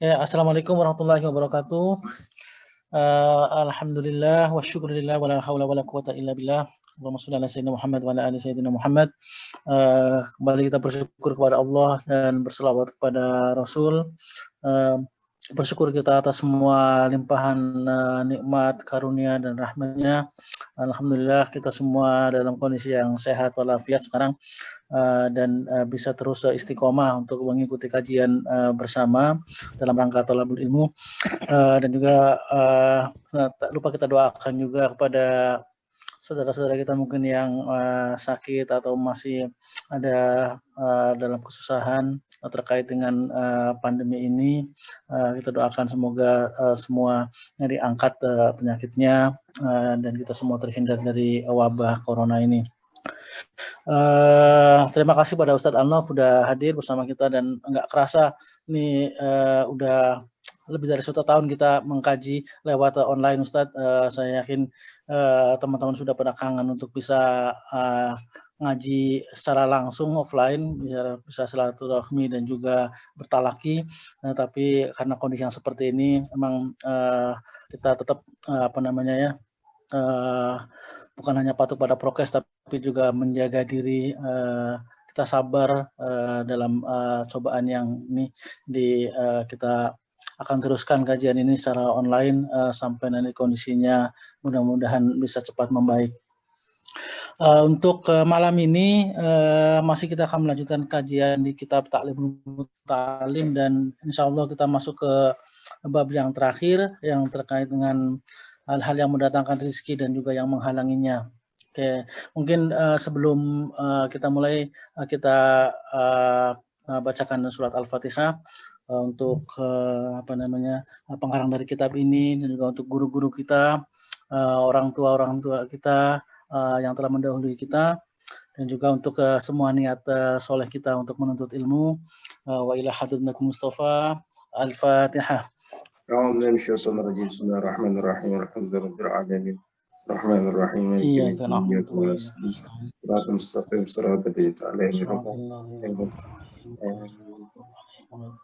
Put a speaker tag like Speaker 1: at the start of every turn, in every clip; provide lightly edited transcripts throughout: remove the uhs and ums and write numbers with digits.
Speaker 1: Ya, assalamualaikum warahmatullahi wabarakatuh. Alhamdulillah wa syukurillah wa la haula wa la quwata illa billah. Allahumma shalli ala sayyidina Muhammad wa ala ali sayyidina Muhammad. Kembali kita bersyukur kepada Allah dan berselawat kepada Rasul. Bersyukur kita atas semua limpahan nikmat, karunia dan rahmatnya. Alhamdulillah kita semua dalam kondisi yang sehat walafiat sekarang. Dan bisa terus istiqomah untuk mengikuti kajian bersama dalam rangka thalabul ilmu, dan juga tak lupa kita doakan juga kepada saudara-saudara kita mungkin yang sakit atau masih ada dalam kesusahan terkait dengan pandemi ini. Kita doakan semoga semua diangkat penyakitnya dan kita semua terhindar dari wabah corona ini. Terima kasih pada Ustadz Arnaf sudah hadir bersama kita dan nggak kerasa ini udah lebih dari 1 tahun kita mengkaji lewat online Ustadz. Saya yakin teman-teman sudah pada kangen untuk bisa ngaji secara langsung offline, bisa silaturahmi dan juga bertalaki. Tapi karena kondisi yang seperti ini, memang kita tetap bukan hanya patuh pada prokes tapi juga menjaga diri, kita sabar dalam cobaan yang ini kita akan teruskan kajian ini secara online sampai nanti kondisinya mudah-mudahan bisa cepat membaik. Untuk malam ini masih kita akan melanjutkan kajian di kitab Ta'limul Muta'allim dan insyaallah kita masuk ke bab yang terakhir yang terkait dengan hal-hal yang mendatangkan rezeki dan juga yang menghalanginya. Oke, mungkin sebelum kita mulai kita bacakan surat Al-Fatihah untuk pengarang dari kitab ini dan juga untuk guru-guru kita, orang tua kita yang telah mendahului kita, dan juga untuk semua niat soleh kita untuk menuntut ilmu. Wa ila hadratin Mustafa. Al-Fatihah.
Speaker 2: Bismillahirrahmanirrahim. Alhamdulillahirabbil alamin. Rahmanirrahim.
Speaker 1: Iyyaka na'budu wa iyyaka nasta'in.
Speaker 2: Shiratal mustaqim shiratal ladzina an'amta 'alaihim.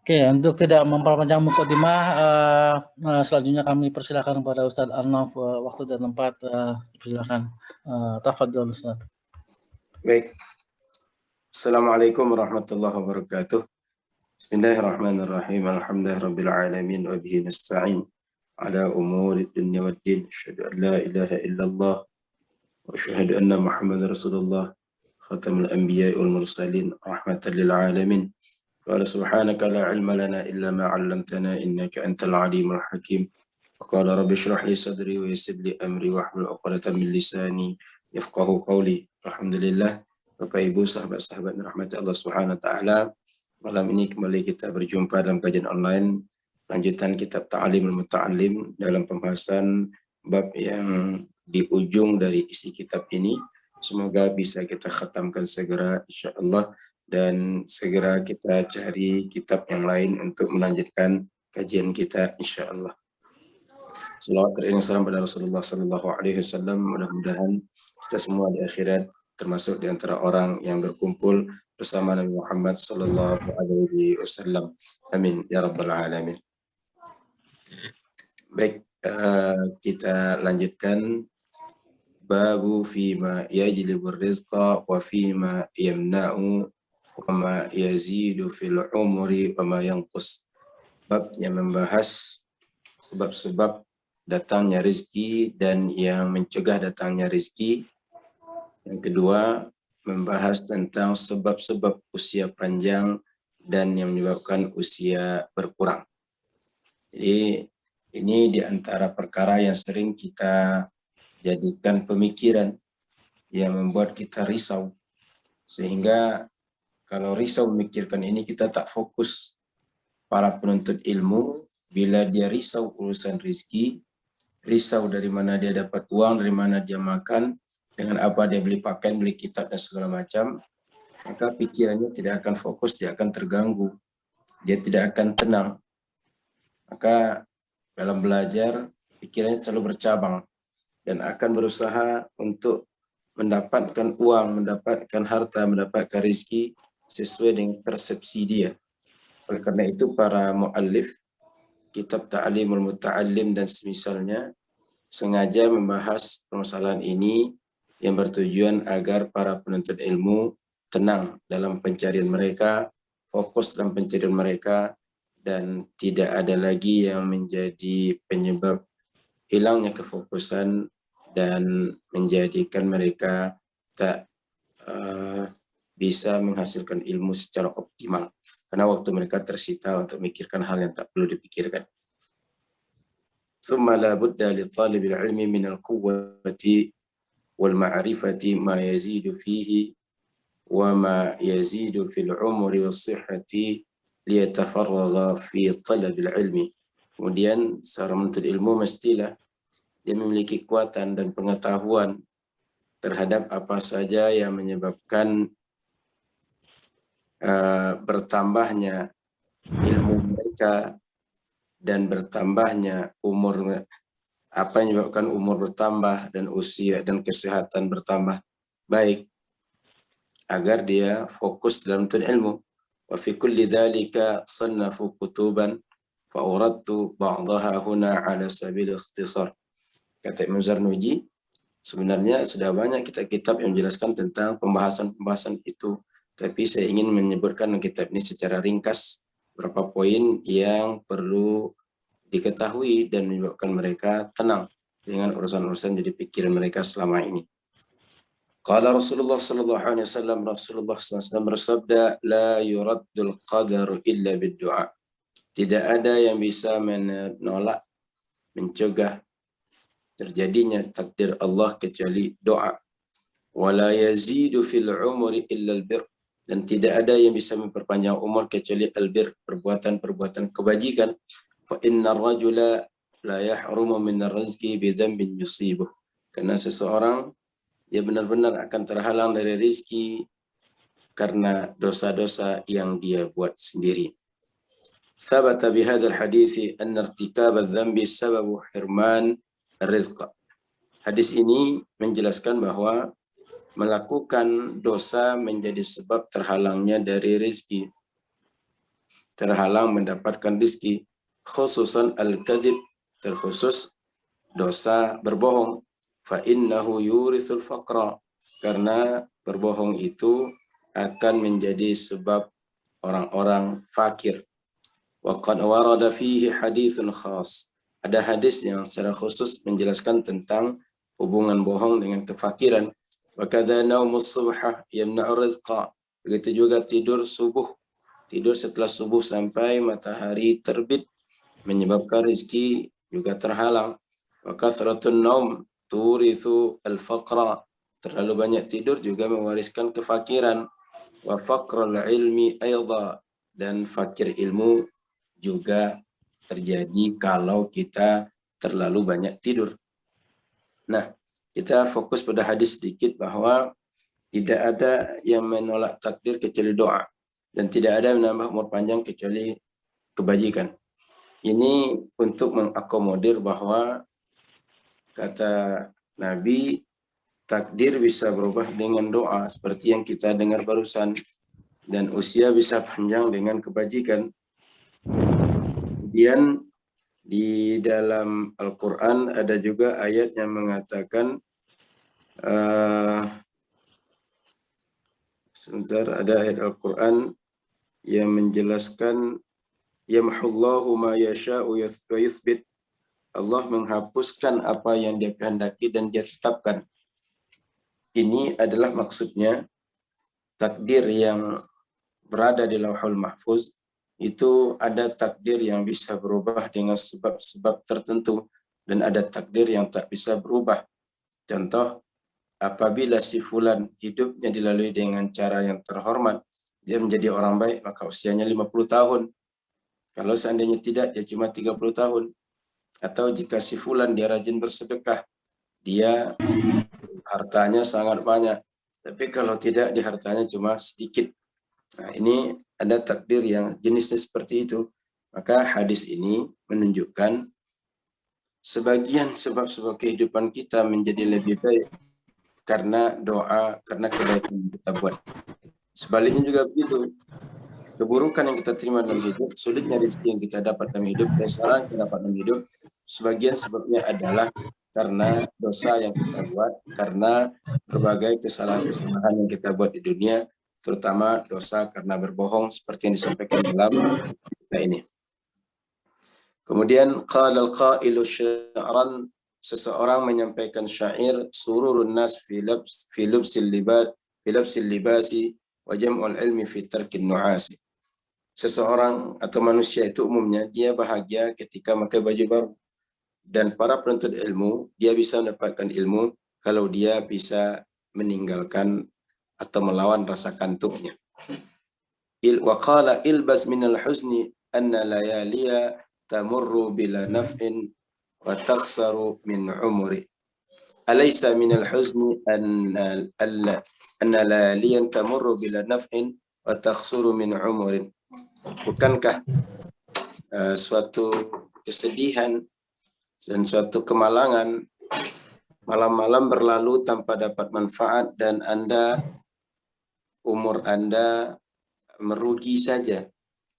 Speaker 1: Oke, untuk tidak memperpanjang mukadimah, selanjutnya kami persilakan kepada Ustadz Arnaf, waktu dan tempat, persilakan. Tafadhol Ustadz.
Speaker 2: Baik. Assalamualaikum warahmatullahi wabarakatuh. Bismillahirrahmanirrahim. Alhamdulillahirabbil alamin wa bihi nasta'in ala umuri dunya waddin. Asyhadu an la ilaha illallah wa asyhadu anna Muhammadar Rasulullah khatamul anbiya'i wal mursalin rahmatan lil alamin. Qala subhanaka la ilma lana illa ma 'allamtana innaka antal alimul hakim. Wa qala rabbi shrah li sadri wa yassir li amri wahlul 'uqdatam min lisani yafqahu qawli. Alhamdulillah, Bapak Ibu, sahabat-sahabat rahmat Allah Subhanahu wa taala. Malam ini kembali kita berjumpa dalam kajian online lanjutan kitab Ta'limul Muta'allim dalam pembahasan bab yang di ujung dari isi kitab ini. Semoga bisa kita khatamkan segera insyaallah dan segera kita cari kitab yang lain untuk melanjutkan kajian kita insyaallah. Salawat dan salam pada Rasulullah sallallahu alaihi wasallam. Mudah-mudahan kita semua di akhirat termasuk di antara orang yang berkumpul bersama Nabi Muhammad sallallahu alaihi wasallam. Amin ya rabbal alamin. Baik, kita lanjutkan babu fima yajlibur rizqa wa fima yamna'u wa ma yazidu fil umri wa ma yanqus. Bab yang membahas sebab-sebab datangnya rezeki dan yang mencegah datangnya rezeki. Yang kedua, membahas tentang sebab-sebab usia panjang dan yang menyebabkan usia berkurang. Jadi ini di antara perkara yang sering kita jadikan pemikiran yang membuat kita risau. Sehingga kalau risau memikirkan ini kita tak fokus. Para penuntut ilmu bila dia risau urusan rezeki, risau dari mana dia dapat uang, dari mana dia makan, dengan apa dia beli pakaian, beli kitab dan segala macam, maka pikirannya tidak akan fokus, dia akan terganggu, dia tidak akan tenang. Maka dalam belajar pikirannya selalu bercabang. dan akan berusaha untuk mendapatkan uang, mendapatkan harta, mendapatkan rezeki sesuai dengan persepsi dia. Oleh karena itu para muallif kitab Ta'limul Muta'allim dan semisalnya sengaja membahas permasalahan ini yang bertujuan agar para penuntut ilmu tenang dalam pencarian mereka, fokus dalam pencarian mereka, dan tidak ada lagi yang menjadi penyebab hilangnya kefokusan dan menjadikan mereka tak bisa menghasilkan ilmu secara optimal. Karena waktu mereka tersita untuk memikirkan hal yang tak perlu dipikirkan. ثم لا بد لطالب العلم من القوة والمعرفة ما يزيد فيه وما يزيد في العمر والصحة ليتفرغ في طلب العلم. Kemudian seorang menuntut ilmu mestilah dia memiliki kekuatan dan pengetahuan terhadap apa saja yang menyebabkan bertambahnya ilmu mereka dan bertambahnya umur, apa yang menyebabkan umur bertambah dan usia dan kesehatan bertambah baik, agar dia fokus dalam menuntut ilmu. Wa fi kulli dzalika sannafu kutuban fa uradtu ba'daha huna ala sabil ikhtisar. Kata Imam Zarnuji, sebenarnya sudah banyak kitab-kitab yang menjelaskan tentang pembahasan-pembahasan itu, tapi saya ingin menyebutkan kitab ini secara ringkas beberapa poin yang perlu diketahui dan menyebabkan mereka tenang dengan urusan-urusan jadi pikiran mereka selama ini. Qala Rasulullah sallallahu alaihi wasallam, Rasulullah SAW bersabda, la yuraddul qadaru illa bid-du'a. Tidak ada yang bisa menolak, mencegah terjadinya takdir Allah kecuali doa. Wala yazidu fil umri illa al-bir. Dan tidak ada yang bisa memperpanjang umur kecuali albir, perbuatan-perbuatan kebajikan. Fa innar rajula la yahrumu min ar-rizqi bi dhanbin yusibuh. Karena seseorang dia benar-benar akan terhalang dari rezeki karena dosa-dosa yang dia buat sendiri. Thabata bi hadzal hadits anna irtikab adz-dzambi sababu hirman ar-rizq. Hadis ini menjelaskan bahwa melakukan dosa menjadi sebab terhalangnya dari rezeki, terhalang mendapatkan rezeki, khususan al-kadzib, terkhusus dosa berbohong. Fa innahu yurisul faqra, karena berbohong itu akan menjadi sebab orang-orang fakir. Wa qad warada fihi haditsun khas. Ada hadis yang secara khusus menjelaskan tentang hubungan bohong dengan kefakiran. Wa kadza naumus subha yamna'u rizqa. Begitu juga tidur subuh. Tidur setelah subuh sampai matahari terbit menyebabkan rezeki juga terhalang. Wa kathratun naum turithu al-faqra. Terlalu banyak tidur juga mewariskan kefakiran. Wa faqrul ilmi aidha. Dan fakir ilmu juga terjadi kalau kita terlalu banyak tidur. Nah, kita fokus pada hadis sedikit bahwa tidak ada yang menolak takdir kecuali doa, dan tidak ada yang menambah umur panjang kecuali kebajikan. Ini untuk mengakomodir bahwa kata Nabi, takdir bisa berubah dengan doa seperti yang kita dengar barusan, dan usia bisa panjang dengan kebajikan. Kemudian di dalam Al-Quran ada juga ayat yang mengatakan, ada ayat Al-Quran yang menjelaskan, yamhullahu ma yasha'u wa yuthbit. Allah menghapuskan apa yang dia kehendaki dan dia tetapkan. Ini adalah maksudnya takdir yang berada di Lauhul Mahfuz, itu ada takdir yang bisa berubah dengan sebab-sebab tertentu, dan ada takdir yang tak bisa berubah. Contoh, apabila si fulan hidupnya dilalui dengan cara yang terhormat, dia menjadi orang baik, maka usianya 50 tahun. Kalau seandainya tidak, dia cuma 30 tahun. Atau jika si fulan dia rajin bersedekah, dia hartanya sangat banyak. Tapi kalau tidak, dia hartanya cuma sedikit. Nah, ini ada takdir yang jenisnya seperti itu. Maka hadis ini menunjukkan sebagian sebab-sebab kehidupan kita menjadi lebih baik karena doa, karena kebaikan yang kita buat. Sebaliknya juga begitu. Keburukan yang kita terima dalam hidup, sulitnya rezeki yang kita dapat dalam hidup, kesesaran yang kita dapat dalam hidup, sebagian sebabnya adalah karena dosa yang kita buat, karena berbagai kesalahan-kesalahan yang kita buat di dunia, terutama dosa karena berbohong seperti yang disampaikan dalam kita ini. Kemudian qala al-qailu sya'ran, seseorang menyampaikan syair, sururun nas fi lubsil libasi wa jam'ul ilmi fi tarkin nu'asi. Seseorang atau manusia itu umumnya dia bahagia ketika pakai baju baru, dan para penuntut ilmu dia bisa mendapatkan ilmu kalau dia bisa meninggalkan atau melawan rasa kantuknya. Wa qala ilbas minal huzni anna layaliya tamurru bila naf'in wa takhsaru min umri. Alaysa minal huzni anna layaliyan tamurru bila naf'in wa takhsaru min umrin. Bukankah suatu kesedihan dan suatu kemalangan malam-malam berlalu tanpa dapat manfaat dan umur Anda merugi saja.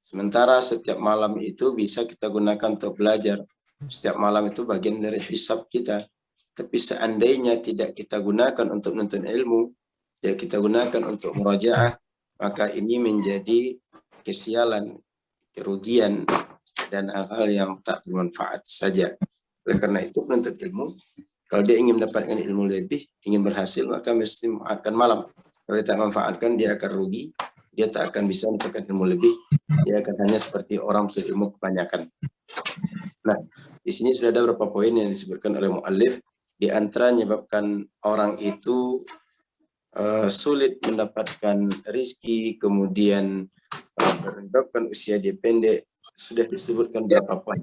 Speaker 2: Sementara setiap malam itu bisa kita gunakan untuk belajar. Setiap malam itu bagian dari hisab kita. Tapi seandainya tidak kita gunakan untuk menuntut ilmu, tidak kita gunakan untuk murajaah, maka ini menjadi kesialan, kerugian, dan hal-hal yang tak bermanfaat saja. Oleh karena itu penuntut ilmu, kalau dia ingin mendapatkan ilmu lebih, ingin berhasil, maka mesti memanfaatkan malam. Kalau dia tak manfaatkan, dia akan rugi, dia tak akan bisa mendapatkan ilmu lebih, dia akan hanya seperti orang penuntut ilmu kebanyakan. Nah, di sini sudah ada beberapa poin yang disebutkan oleh muallif, di antara menyebabkan orang itu sulit mendapatkan rizki, kemudian menyebabkan usia dia pendek, sudah disebutkan beberapa poin.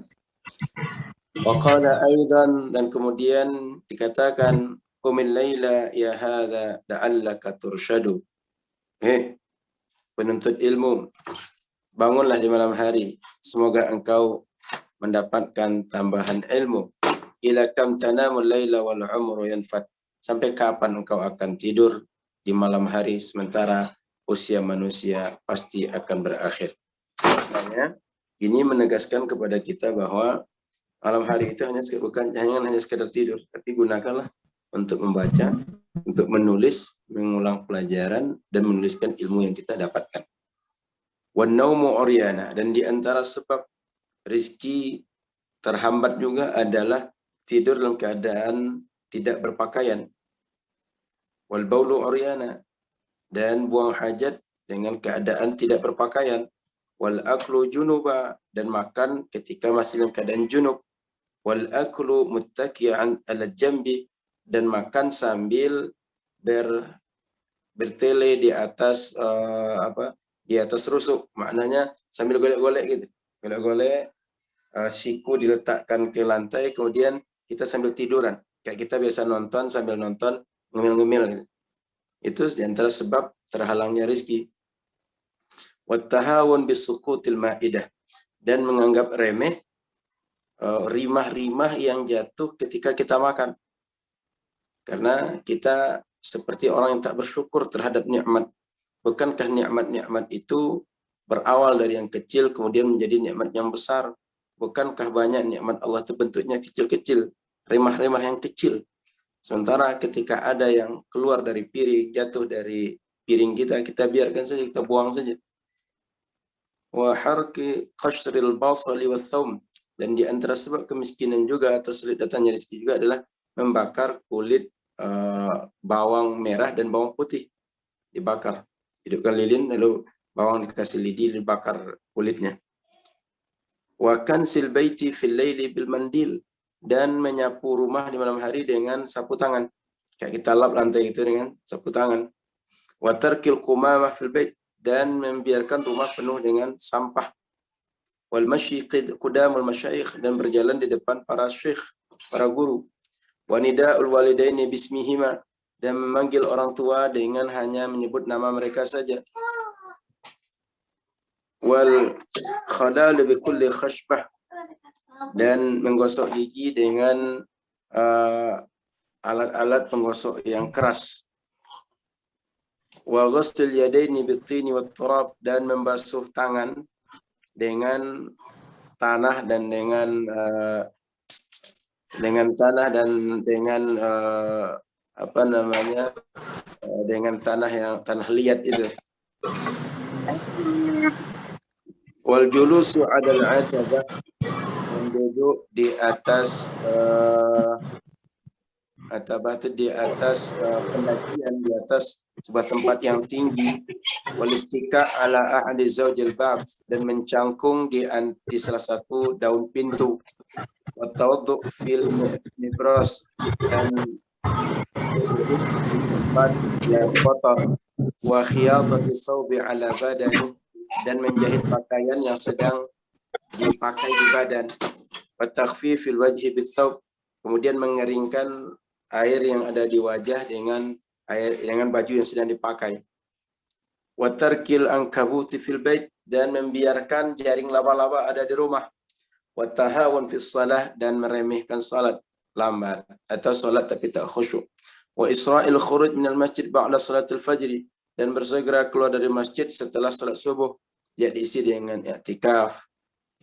Speaker 2: Waqala aidan, dan kemudian dikatakan qumil laila ya hadza la'allaka tursyadu. Penuntut ilmu, bangunlah di malam hari, semoga engkau mendapatkan tambahan ilmu. Ila kam tanamul laila wal umru yanfat, sampai kapan engkau akan tidur di malam hari sementara usia manusia pasti akan berakhir. Makanya ini menegaskan kepada kita bahwa malam hari itu hanya sekedar tidur, tapi gunakanlah untuk membaca, untuk menulis, mengulang pelajaran, dan menuliskan ilmu yang kita dapatkan. Wan naumu uryana, dan di antara sebab rizki terhambat juga adalah tidur dalam keadaan tidak berpakaian. Wal baulu uryana, dan buang hajat dengan keadaan tidak berpakaian. Wal aklu junuba, dan makan ketika masih dalam keadaan junub. Wal aklu muttaki'an ala jambi, dan makan sambil bertele di atas di atas rusuk, maknanya sambil golek-golek gitu. Golek-golek, siku diletakkan ke lantai, kemudian kita sambil tiduran. Kayak kita biasa nonton sambil nonton, ngemil-ngemil gitu. Itu di antara sebab terhalangnya rezeki. Wattahawun bisuqutil maidah, dan menganggap remeh rimah-rimah yang jatuh ketika kita makan. Karena kita seperti orang yang tak bersyukur terhadap nikmat. Bukankah nikmat-nikmat itu berawal dari yang kecil kemudian menjadi nikmat yang besar? Bukankah banyak nikmat Allah itu bentuknya kecil-kecil, rimah-rimah yang kecil? Sementara ketika ada yang keluar dari piring, jatuh dari piring kita, kita biarkan saja, kita buang saja. Wa harki qashril basali wathawm, dan di antara sebab kemiskinan juga atau sulit datangnya rezeki juga adalah membakar kulit bawang merah dan bawang putih, dibakar. Hidupkan lilin, lalu bawang dikasih lidi, dibakar kulitnya. Wa kansil baiti fil laili bil mandil, dan menyapu rumah di malam hari dengan sapu tangan. Kayak kita lap lantai itu dengan sapu tangan. Wa tarkil qumamah fil bait, dan membiarkan rumah penuh dengan sampah. Wal masyi qudamul masyayikh, dan berjalan di depan para syekh, para guru. Wa nida'ul walidaini bismihima, dan memanggil orang tua dengan hanya menyebut nama mereka saja. Wal khadal bi kulli khashbah, dan menggosok gigi dengan alat-alat penggosok yang keras. Wa ghusl yadaini bit-tini wat-turab, dan membasuh tangan dengan tanah dan dengan tanah dan dengan apa namanya, dengan tanah liat itu. Wal julusu 'ala al-'atabah, dan duduk di atas atabah itu di atas pendakian, di atas sebuah tempat yang tinggi. Walittika 'ala ahli zawjil bab, dan mencangkung di salah satu daun pintu. Watawaddu fil nibras, dan duduk di tempat yang kotor. Wa khiyatati thawbi 'ala badani, dan menjahit pakaian yang sedang dipakai di badan. Wa takhfifil wajhi bithawb, kemudian mengeringkan air yang ada di wajah dengan baju yang sedang dipakai. Wa tarkil ankabuti fil bait, dan membiarkan jaring laba-laba ada di rumah. Wa tahawun fis shalah, dan meremehkan salat lambat atau salat tapi tak khusyuk. Wa isra'il khuruj minal masjid ba'da salatil fajr, dan bersegera keluar dari masjid setelah salat subuh. Jadi isi dengan i'tikaf,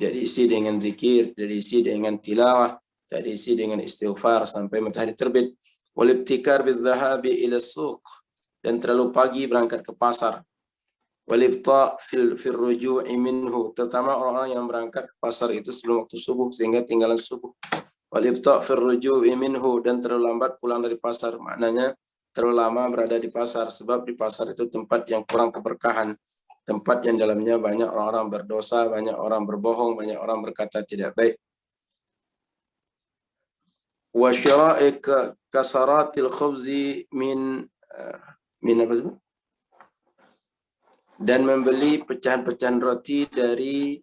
Speaker 2: jadi isi dengan zikir, jadi isi dengan tilawah, jadi isi dengan istighfar sampai matahari terbit. Wal ibtikar bidzahabi ila suq, dan terlalu pagi berangkat ke pasar. Wal ibta' fil ruju'i minhu, terutama orang-orang yang berangkat ke pasar itu sebelum waktu subuh sehingga tinggalan subuh. Wal ibta' fil ruju'i minhu, dan terlalu lambat pulang dari pasar, maknanya terlalu lama berada di pasar, sebab di pasar itu tempat yang kurang keberkahan, tempat yang dalamnya banyak orang-orang berdosa, banyak orang berbohong, banyak orang berkata tidak baik. Wa syara'i kasaratil khubzi min apa itu? Dan membeli pecahan-pecahan roti dari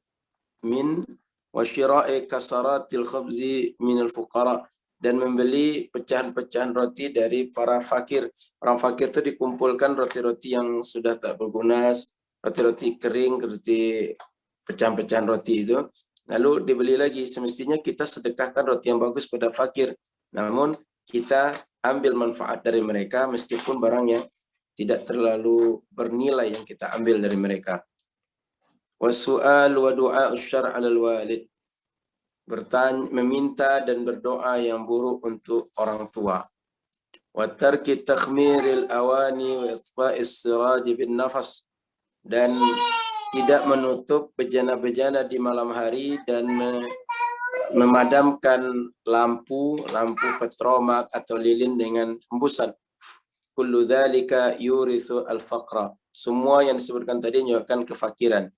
Speaker 2: wa syara'i kasaratil khubzi minal fuqara, dan membeli pecahan-pecahan roti dari para fakir. Orang fakir itu dikumpulkan roti-roti yang sudah tak berguna, roti-roti kering, roti pecahan-pecahan roti itu, lalu dibeli lagi. Semestinya kita sedekahkan roti yang bagus pada fakir, namun kita ambil manfaat dari mereka meskipun barang yang tidak terlalu bernilai yang kita ambil dari mereka. Wasu'al wa du'a usyar' 'alal walid, bertanya, meminta dan berdoa yang buruk untuk orang tua. Wa tarki takhmiril awani wa itfa'is siraj bin nafas, dan tidak menutup bejana-bejana di malam hari dan memadamkan lampu petromak atau lilin dengan hembusan. Kullu dzalika yurithu al-faqra, semua yang disebutkan tadi menyebabkan kefakiran.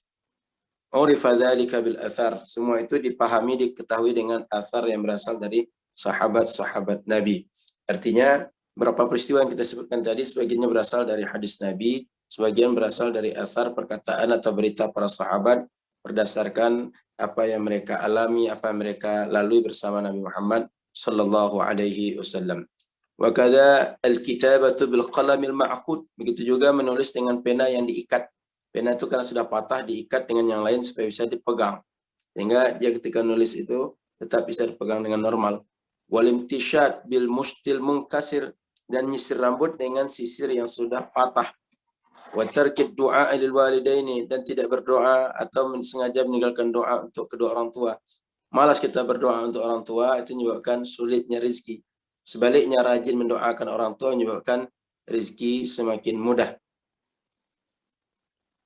Speaker 2: Urifa dzalika bil athar, semua itu dipahami, diketahui dengan athar yang berasal dari sahabat-sahabat Nabi. Artinya berapa peristiwa yang kita sebutkan tadi sebagiannya berasal dari hadis Nabi, sebagian berasal dari asar, perkataan atau berita para sahabat berdasarkan apa yang mereka alami, apa yang mereka lalui bersama Nabi Muhammad sallallahu alaihi wasallam. Wa kadza al-kitabatu bil qalamil ma'qud, begitu juga menulis dengan pena yang diikat. Pena itu karena sudah patah diikat dengan yang lain supaya bisa dipegang, sehingga dia ketika nulis itu tetap bisa dipegang dengan normal. Wal imtishad bil mustil munkasir, dan nyisir rambut dengan sisir yang sudah patah. Wa tarkid du'a lil walidaini, dan tidak berdoa atau sengaja meninggalkan doa untuk kedua orang tua. Malas kita berdoa untuk orang tua itu menyebabkan sulitnya rezeki. Sebaliknya rajin mendoakan orang tua menyebabkan rezeki semakin mudah.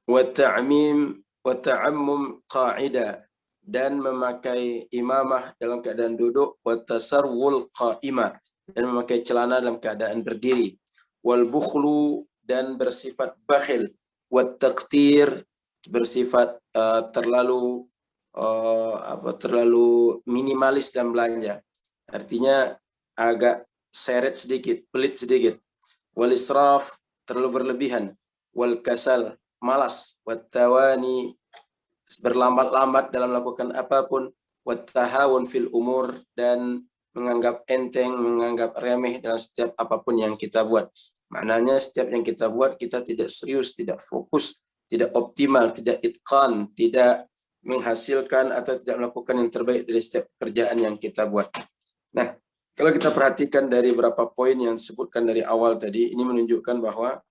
Speaker 2: Wa ta'ammum qa'ida, dan memakai imamah dalam keadaan duduk. Wa tasarwul qa'imah, dan memakai celana dalam keadaan berdiri. Wal bukhlu, dan bersifat bakhil. Wat taqtir, bersifat terlalu minimalis dalam belanja. Artinya agak seret sedikit, pelit sedikit. Wal israf, terlalu berlebihan. Wal kasal, malas. Wat tawani, berlambat-lambat dalam melakukan apapun. Wat tahawun fil umur, dan menganggap enteng, menganggap remeh dalam setiap apapun yang kita buat. Maknanya setiap yang kita buat kita tidak serius, tidak fokus, tidak optimal, tidak itqan, tidak menghasilkan atau tidak melakukan yang terbaik dari setiap pekerjaan yang kita buat. Nah, kalau kita perhatikan dari beberapa poin yang disebutkan dari awal tadi, ini menunjukkan bahwa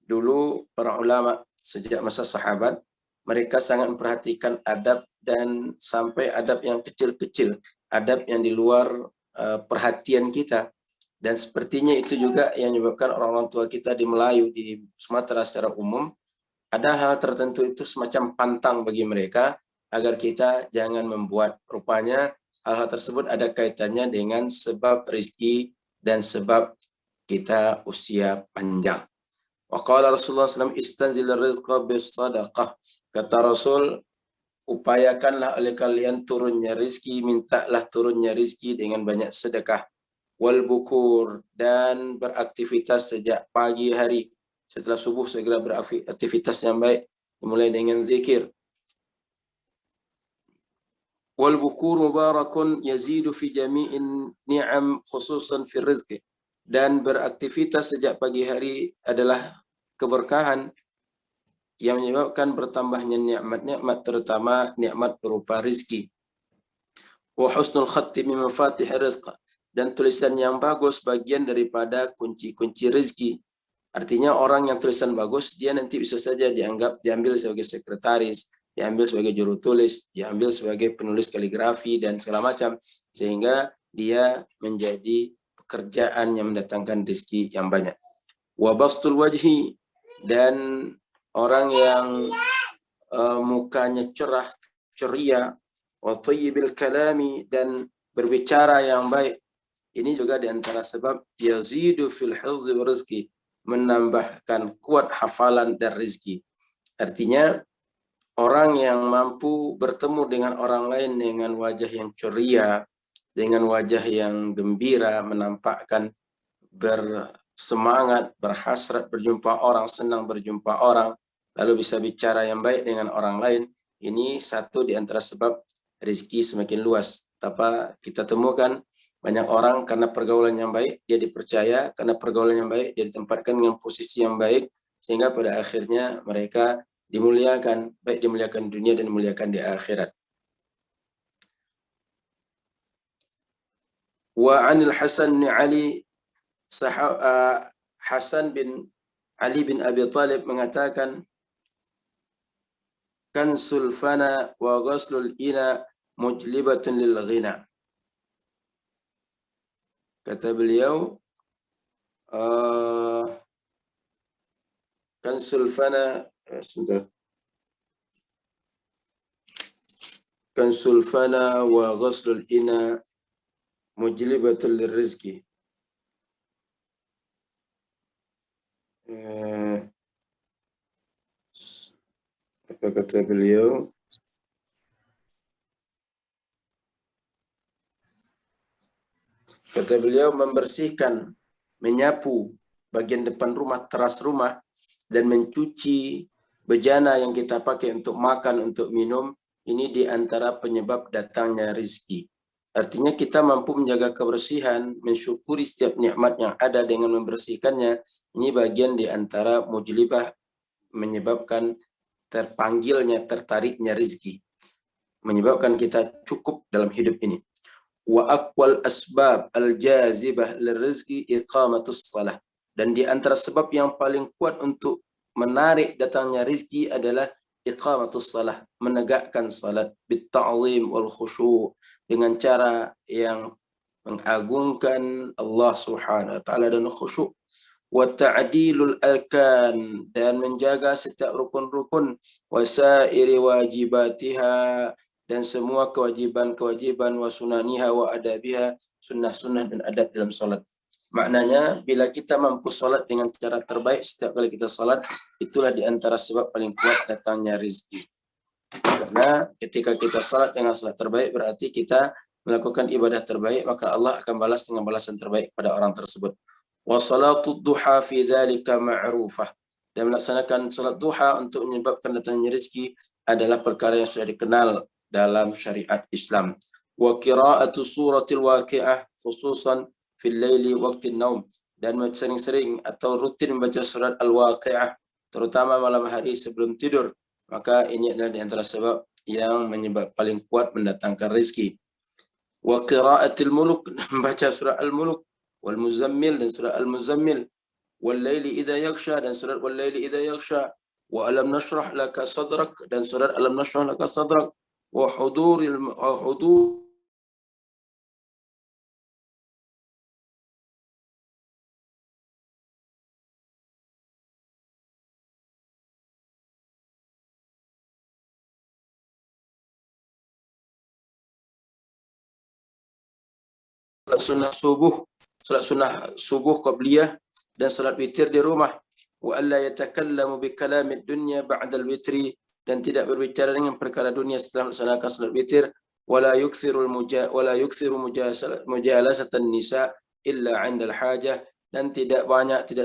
Speaker 2: dulu para ulama sejak masa sahabat, mereka sangat memperhatikan adab dan sampai adab yang kecil-kecil, adab yang di luar perhatian kita. Dan sepertinya itu juga yang menyebabkan orang-orang tua kita di Melayu, di Sumatera secara umum, ada hal tertentu itu semacam pantang bagi mereka agar kita jangan membuat. Rupanya hal-hal tersebut ada kaitannya dengan sebab rezeki dan sebab kita usia panjang. Wa qala Rasulullah SAW istanzil rizqa bis sadaqah. Kata Rasul, upayakanlah oleh kalian turunnya rezeki, mintalah turunnya rezeki dengan banyak sedekah. Wal bukur, dan beraktivitas sejak pagi hari. Setelah subuh segera beraktivitas yang baik, dimulai dengan zikir. Wal bukur mubarakun yazidu fi jami'in ni'am khususan fi rizqi. Dan beraktivitas sejak pagi hari adalah keberkahan yang menyebabkan bertambahnya nikmat-nikmat, terutama nikmat berupa rizki. Wa husnul khatti min mafatih rizq. Dan tulisan yang bagus bagian daripada kunci-kunci rezeki. Artinya orang yang tulisan bagus, dia nanti bisa saja diambil sebagai sekretaris, diambil sebagai juru tulis, diambil sebagai penulis kaligrafi dan segala macam, sehingga dia menjadi pekerjaan yang mendatangkan rezeki yang banyak. Wa bastul wajhi, dan orang yang mukanya cerah, ceria, wa thayyibil kalami, dan berbicara yang baik. Ini juga diantara sebab yazidu fil hifzi wa rizki, menambahkan kuat hafalan dan rizki. Artinya orang yang mampu bertemu dengan orang lain dengan wajah yang ceria, dengan wajah yang gembira, menampakkan bersemangat, berhasrat berjumpa orang, senang berjumpa orang, lalu bisa bicara yang baik dengan orang lain. Ini satu di antara sebab rezeki semakin luas. Tapi kita temukan banyak orang karena pergaulan yang baik, dia dipercaya, karena pergaulan yang baik, dia ditempatkan dengan posisi yang baik, sehingga pada akhirnya mereka dimuliakan, baik dimuliakan di dunia dan dimuliakan di akhirat. Wa anil Hasan bin Ali, Hasan bin Ali bin Abi Thalib mengatakan, kansul fana wa ghaslul ina mujlibatun lil ghina. Kata beliau, kansul fana, sebentar. Kansul fana wa ghaslul ina mujlibatun lil rizki. Apa kata beliau? Kata beliau, membersihkan, menyapu bagian depan rumah, teras rumah, dan mencuci bejana yang kita pakai untuk makan, untuk minum, ini di antara penyebab datangnya rezeki. Artinya kita mampu menjaga kebersihan, mensyukuri setiap nikmat yang ada dengan membersihkannya. Ini bagian di antara mujlibah, menyebabkan terpanggilnya, tertariknya rezeki, menyebabkan kita cukup dalam hidup ini. Wa aqwal asbab al-jazibah lirizqi iqamatus shalah. Dan di antara sebab yang paling kuat untuk menarik datangnya rezeki adalah iqamatus shalah, menegakkan salat, bitta'zim wal khusyu', dengan cara yang mengagungkan Allah Subhanahu wa taala dan khusyuk. Wa ta'dilul arkan, dan menjaga setiap rukun-rukun, wasairi wajibatiha, dan semua kewajiban-kewajiban, wa sunaniha wa adabiha, sunnah-sunnah dan adab dalam salat. Maknanya bila kita mampu salat dengan cara terbaik setiap kali kita salat, itulah di antara sebab paling kuat datangnya rezeki. Karena ketika kita salat dengan salat terbaik, berarti kita melakukan ibadah terbaik, maka Allah akan balas dengan balasan terbaik pada orang tersebut. Wa salatud duha fi dzalika ma'rufah, dan melaksanakan salat duha untuk menyebabkan datangnya rezeki adalah perkara yang sudah dikenal dalam syariat Islam. Wa qira'atu suratil waqi'ah khususan fil laili waqtin naum, dan sering-sering atau rutin membaca surat al-waqi'ah terutama malam hari sebelum tidur, maka ini adalah di antara sebab yang menyebab paling kuat mendatangkan rezeki. Wa qiraatil muluk, membaca surah Al-Muluk, wal Muzammil dan surah Al-Muzammil, wal laili idza yaghsha dan surat wal laili idza yaghsha, wa alam nashrah laka sadrak dan surat alam nashrah laka sadrak, wa hudur sunnah subuh, salat sunnah subuh qabliyah dan salat witir di rumah. Wa alla yatakallamu bi kalamid dunya ba'da al-witri, dan tidak berbicara dengan perkara dunia setelah melaksanakan salat witir. Wala yuksiru mujalasatan nisa illa 'inda al-hajah, dan tidak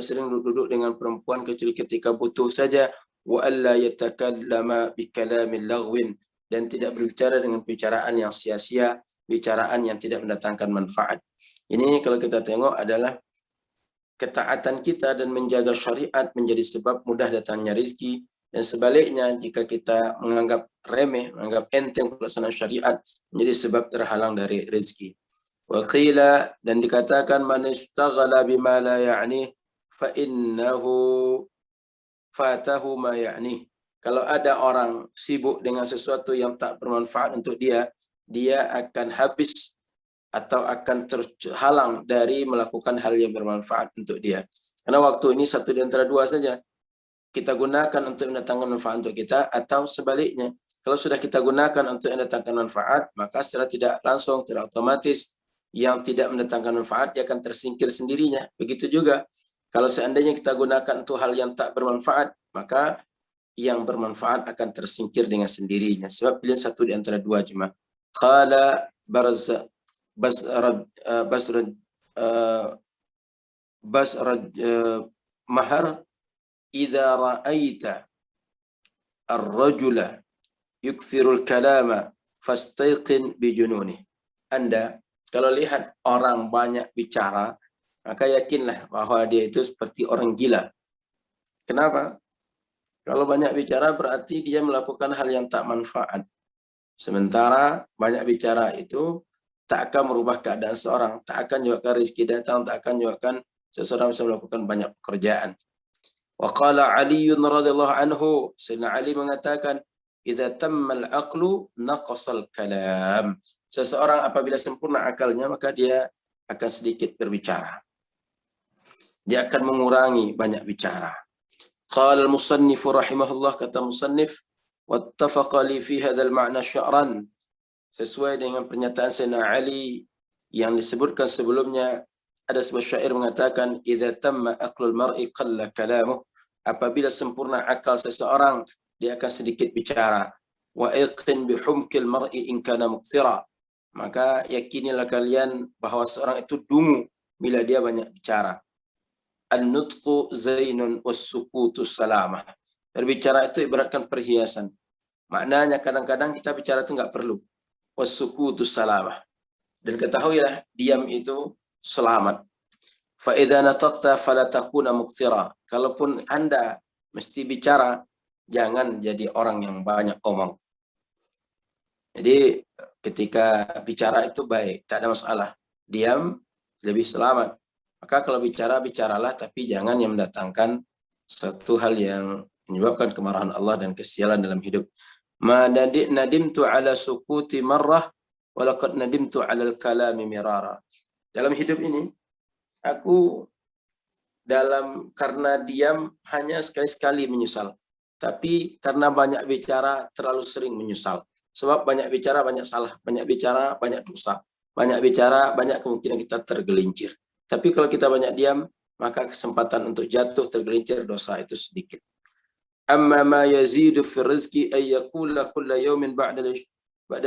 Speaker 2: sering duduk dengan perempuan kecuali ketika butuh saja. Wa alla yatakallama bi kalamin laghwin, dan tidak berbicara dengan bicaraan yang sia-sia, bicaraan yang tidak mendatangkan manfaat. Ini kalau kita tengok adalah ketaatan kita dan menjaga syariat menjadi sebab mudah datangnya rezeki, dan sebaliknya jika kita menganggap remeh, menganggap enteng pelaksanaan syariat, menjadi sebab terhalang dari rezeki. Wa qila, dan dikatakan man istaghala bima la ya'ni fa innahu fatahu ma ya'ni. Kalau ada orang sibuk dengan sesuatu yang tak bermanfaat untuk dia, dia akan habis atau akan terhalang dari melakukan hal yang bermanfaat untuk dia. Karena waktu ini satu di antara dua saja. Kita gunakan untuk mendatangkan manfaat untuk kita, atau sebaliknya. Kalau sudah kita gunakan untuk mendatangkan manfaat, maka secara tidak langsung, tidak otomatis, yang tidak mendatangkan manfaat dia akan tersingkir sendirinya. Begitu juga kalau seandainya kita gunakan untuk hal yang tak bermanfaat, maka yang bermanfaat akan tersingkir dengan sendirinya. Sebab pilihan satu di antara dua cuma. Qala Basrad Mahar, idza ra'aita ar-rajula yukthirul kalama fastayqin bi jununi. Anda kalau lihat orang banyak bicara, maka yakinlah bahwa dia itu seperti orang gila. Kenapa? Kalau banyak bicara berarti dia melakukan hal yang tak manfaat. Sementara banyak bicara itu tak akan merubah keadaan seorang, tak akan menyebabkan rezeki datang, tak akan menyebabkan seseorang bisa melakukan banyak pekerjaan. Wa qala Ali radhiyallahu anhu, Sayyidina Ali mengatakan, "Idza tamma al-aqlu naqasa al-kalam." Seseorang apabila sempurna akalnya, maka dia akan sedikit berbicara. Dia akan mengurangi banyak bicara. Qala al-musannif rahimahullah, kata musannif, wattafaqa li fi hadzal ma'na sya'ran, sesuai dengan pernyataan Sayyidina Ali yang disebutkan sebelumnya, ada sebuah syair mengatakan, idza tamma aqlul mar'i qalla kalamuh, apabila sempurna akal seseorang dia akan sedikit bicara. Wa iqin bi humkil mar'i in kana mukthira, maka yakinilah kalian bahwa seorang itu dungu bila dia banyak bicara. An-nutqu zainun was-sukutu salamah, berbicara itu ibaratkan perhiasan. Maknanya kadang-kadang kita bicara itu enggak perlu. Was-sukutu salamah, dan ketahuilah diam itu selamat. Fa idza nataqta fala takuna mukthira, kalaupun Anda mesti bicara, jangan jadi orang yang banyak omong. Jadi ketika bicara itu baik, tak ada masalah. Diam lebih selamat. Maka kalau bicara, bicaralah, tapi jangan yang mendatangkan satu hal yang menyebabkan kemarahan Allah dan kesialan dalam hidup. Ma nadimtu ala sukuti marrah, walaqad nadimtu ala al-kalami mirara. Dalam hidup ini, aku karena diam hanya sekali-sekali menyesal. Tapi karena banyak bicara, terlalu sering menyesal. Sebab banyak bicara, banyak salah. Banyak bicara, banyak dosa. Banyak bicara, banyak kemungkinan kita tergelincir. Tapi kalau kita banyak diam, maka kesempatan untuk jatuh tergelincir dosa itu sedikit. Amma ma yazidu fi rizqi ay yaqula kulla yawmin ba'da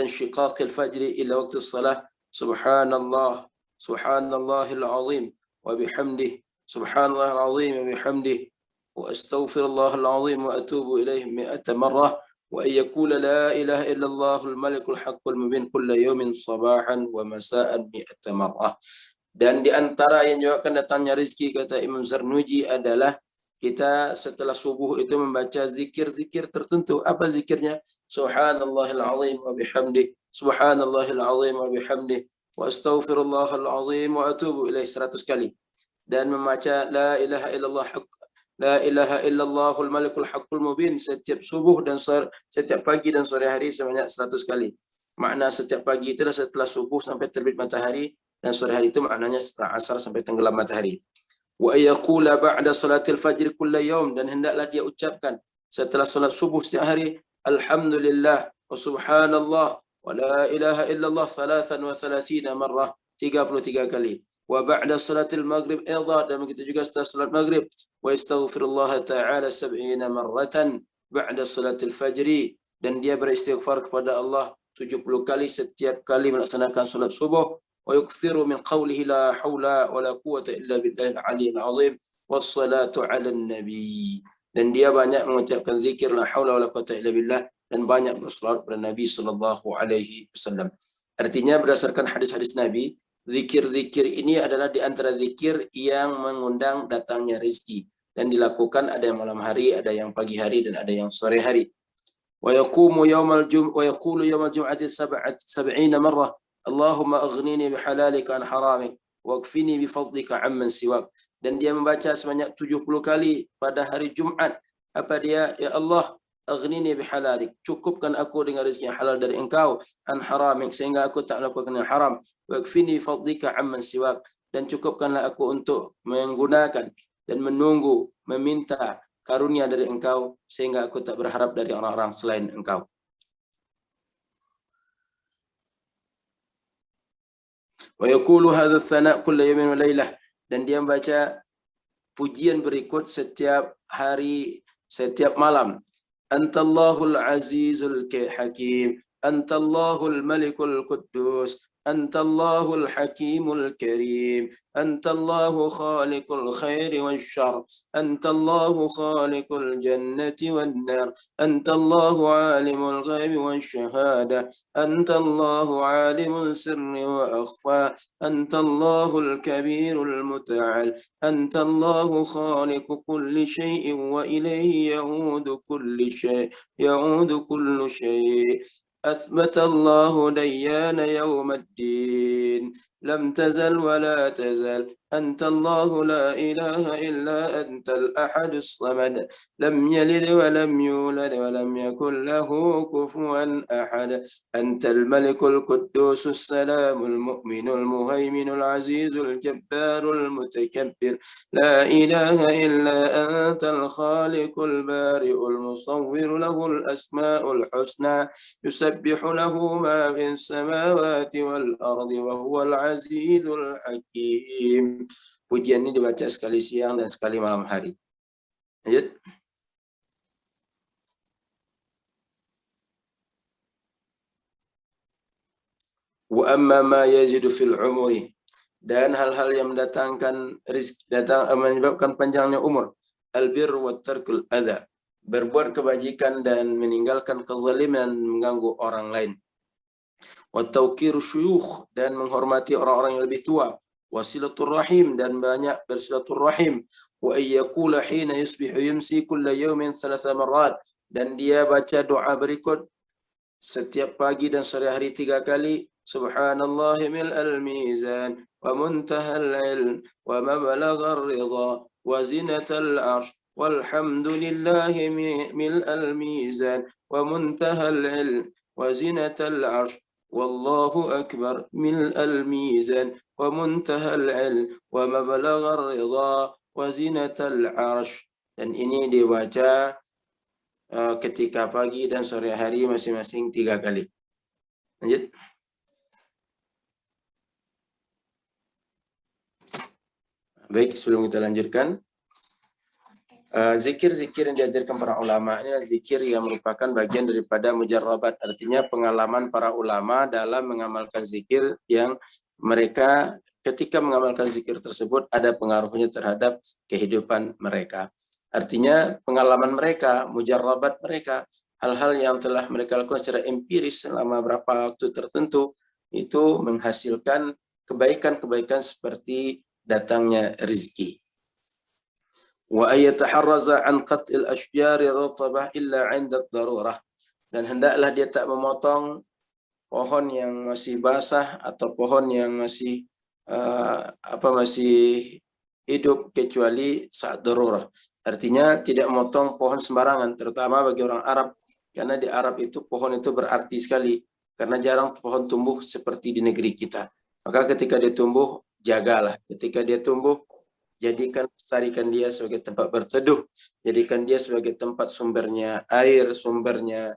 Speaker 2: inshiqaq al-fajr ila waqti as-salah subhanallah subhanallahil azim wa bihamdihi subhanallahil azim wa bihamdihi wa astaghfirullahal azim wa atubu ilayhi 100 marrah wa ay yaqula la ilaha illallahul malikul haqqul mubin kulla yawmin sabahan wa masaan 100 marrah. Dan di antara yang menyebabkan datangnya rezeki, kata Imam Zarnuji, adalah kita setelah subuh itu membaca zikir-zikir tertentu. Apa zikirnya? Subhanallahil azim wa bihamdih, subhanallahil azim wa bihamdih, wa astaghfirullahal azim wa atubu ilaih 100 kali. Dan membaca la ilaha illallah la ilaha illallahul malikul haqqul mubin setiap subuh dan setiap pagi dan sore hari sebanyak 100 kali. Makna setiap pagi itu adalah setelah subuh sampai terbit matahari, dan sore hari itu maknanya setelah asar sampai tenggelam matahari. Wa yaqula ba'da salatil fajr kulla yaum, dan hendaklah dia ucapkan setelah salat subuh setiap hari alhamdulillah wa subhanallah wa la ilaha illallah 33 marrah, 33 kali. Wa ba'da salatil maghrib aidan, dan begitu juga setelah salat maghrib. Wa astaghfirullah ta'ala 70 marratan ba'da salatil fajr, dan dia beristighfar kepada Allah 70 kali setiap kali melaksanakan salat subuh. ويكثر من قوله لا حول ولا قوة إلا بالله العلي العظيم والصلاة على النبي, dan dia banyak mengucapkan zikir la haula wala quwata illa billah, dan banyak bersolat kepada Nabi sallallahu alaihi wasallam. Artinya berdasarkan hadis-hadis Nabi, zikir-zikir ini adalah di antara zikir yang mengundang datangnya rezeki, dan dilakukan ada yang malam hari, ada yang pagi hari, dan ada yang sore hari. ويقوم يوم الجمعة ويقول يوم الجمعة 70 مرة Allahumma aghnini bihalalika an haramik wakfini bifadlika amman siwak, dan dia membaca sebanyak 70 kali pada hari Jumat. Apa dia? Ya Allah, aghnini bihalalik, cukupkan aku dengan rezeki yang halal dari engkau, an haramik, sehingga aku tak melakukan yang haram, wakfini bifadlika amman siwak, dan cukupkanlah aku untuk menggunakan dan menunggu meminta karunia dari engkau, sehingga aku tak berharap dari orang-orang selain engkau. Wa yaqulu hadha tsana' kull yawmin wa lailah, dan dia membaca pujian berikut setiap hari, setiap malam. Antallahul azizul hakim, antallahul malikul quddus, antallahul hakimul karim, antallahu khaliqul khairi wasyarr, antallahu khaliqul jannati wan nar, antallahu alimul ghaibi wasyahadah, antallahu alimul sirri wa akhfa, antallahul kabirul muta'al, antallahu khaliqu kulli syai'in wa ilayhi ya'udu kullu syai'. أثبت الله ديان يوم الدين لم تزل ولا تزل أنت الله لا إله إلا أنت الأحد الصمد لم يلد ولم يولد ولم يكن له كفوا أحد أنت الملك القدوس السلام المؤمن المهيمن العزيز الجبار المتكبر لا إله إلا أنت الخالق البارئ المصور له الأسماء الحسنى يسبح له ما في السماوات والأرض وهو العزيز الحكيم. Pujian ini dibaca sekali siang dan sekali malam hari. Lanjut. Wa amma ma yazidu fil umri, dan hal-hal yang mendatangkan rizki, menyebabkan panjangnya umur. Albir wa tarkul adza, berbuat kebajikan dan meninggalkan kezaliman dan mengganggu orang lain. Wa tawqiru syuyukh, dan menghormati orang-orang yang lebih tua. Wasilatul rahim, dan banyak bersilatul rahim. Wa ayyakula hina yusbihu yumsi kulla yawmin 3 marrat, dan dia baca doa berikut setiap pagi dan sore hari 3 kali. Subhanallah mil'al mizan wa muntahal ilm wa mablaghar ridha wa zinatal arsh walhamdulillahi mil'al mizan wa muntahal ilm wa zinatal arsh wallahu akbar mil'al mizan wa muntahal ilm wa mablaghar ridha wa zinatal arsh. Dan ini dibaca ketika pagi dan sore hari masing-masing 3 kali. Lanjut. Baik, sebelum kita lanjutkan, zikir-zikir yang diajarkan para ulama ini adalah zikir yang merupakan bagian daripada mujarrabat, artinya pengalaman para ulama dalam mengamalkan zikir yang mereka ketika mengamalkan zikir tersebut ada pengaruhnya terhadap kehidupan mereka. Artinya pengalaman mereka, mujarrabat mereka, hal-hal yang telah mereka lakukan secara empiris selama beberapa waktu tertentu itu menghasilkan kebaikan-kebaikan seperti datangnya rezeki. Wa ayataharraza an qat'il ashjari ratabah illa 'inda ad-darurah. Dan hendaklah dia tak memotong pohon yang masih basah atau pohon yang masih masih hidup kecuali saat darurah. Artinya tidak memotong pohon sembarangan, terutama bagi orang Arab, karena di Arab itu pohon itu berarti sekali, karena jarang pohon tumbuh seperti di negeri kita. Maka ketika dia tumbuh, jagalah. Ketika dia tumbuh, carikan dia sebagai tempat berteduh, jadikan dia sebagai tempat sumbernya air, sumbernya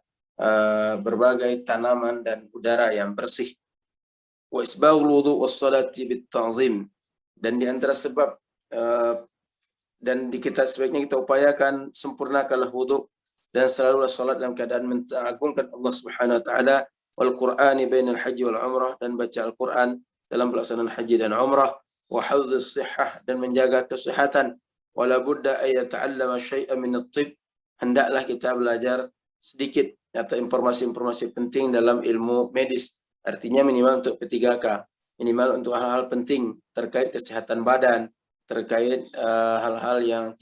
Speaker 2: berbagai tanaman dan udara yang bersih. Wa isbaghul wudu was salati bit ta'zim. Dan di antara sebab dan kita sebaiknya kita upayakan sempurnakanlah wudu dan selalu salat dalam keadaan mengagungkan Allah Subhanahu wa taala, wal Qur'ani bainal haji wal umrah, dan baca Al-Qur'an dalam pelaksanaan haji dan umrah, wa hafdhus shihhah, dan menjaga kesehatan, wala budda ay yata'allama syai'an min at-tibb, hendaklah kita belajar sedikit atau informasi-informasi penting dalam ilmu medis, artinya minimal untuk P3K, minimal untuk hal-hal penting terkait kesehatan badan, terkait hal-hal yang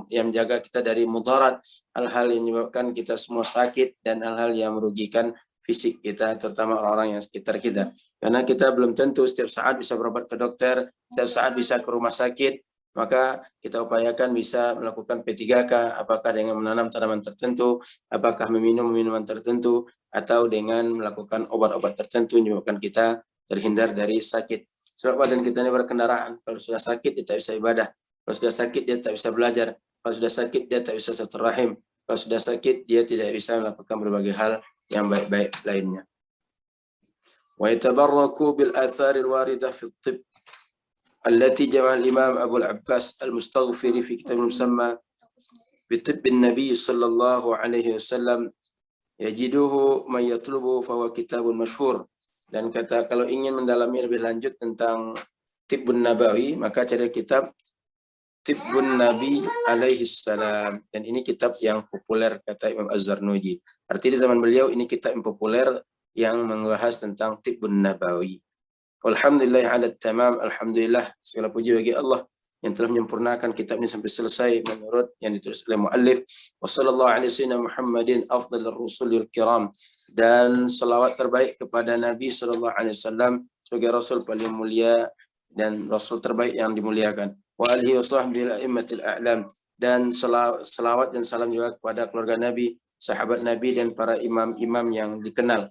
Speaker 2: yang menjaga kita dari mudarat, hal-hal yang menyebabkan kita semua sakit, dan hal-hal yang merugikan fisik kita, terutama orang-orang yang sekitar kita. Karena kita belum tentu setiap saat bisa berobat ke dokter, setiap saat bisa ke rumah sakit, maka kita upayakan bisa melakukan P3K, apakah dengan menanam tanaman tertentu, apakah meminum minuman tertentu, atau dengan melakukan obat-obat tertentu yang menyebabkan kita terhindar dari sakit. Sebab badan kita ini berkendaraan. Kalau sudah sakit, dia tak bisa ibadah. Kalau sudah sakit, dia tak bisa belajar. Kalau sudah sakit, dia tak bisa silaturahim. Kalau sudah sakit, dia tidak bisa melakukan berbagai hal yang baik-baik lainnya. Wa yatabarraku bil athari al-waridah fi at-tibb allati jama'a al-imam Abu al-Abbas al-Mustaghfiri fi kitab musamma bi tibb an-nabi sallallahu alaihi wasallam yajiduhu man yatlubu fa huwa kitabun masyhur. Dan kata kalau ingin mendalami lebih lanjut tentang Tibbun Nabawi, maka cari kitab Tibbun Nabi alaihi salam. Dan ini kitab yang populer kata Imam Az-Zarnuji. Artinya di zaman beliau ini kitab yang populer yang membahas tentang Tibbun Nabawi. Alhamdulillah ala tamam, alhamdulillah segala puji bagi Allah yang telah menyempurnakan kitab ini sampai selesai menurut yang ditulis oleh muallif. Wassallallahu alaihi wasallam Muhammadin afdhalur rusulil kiram, dan selawat terbaik kepada Nabi sallallahu alaihi wasallam sebagai rasul paling mulia dan rasul terbaik yang dimuliakan. Wa alihi washabbihi a'immatil a'lam, dan selawat dan salam juga kepada keluarga Nabi, sahabat Nabi, dan para imam-imam yang dikenal.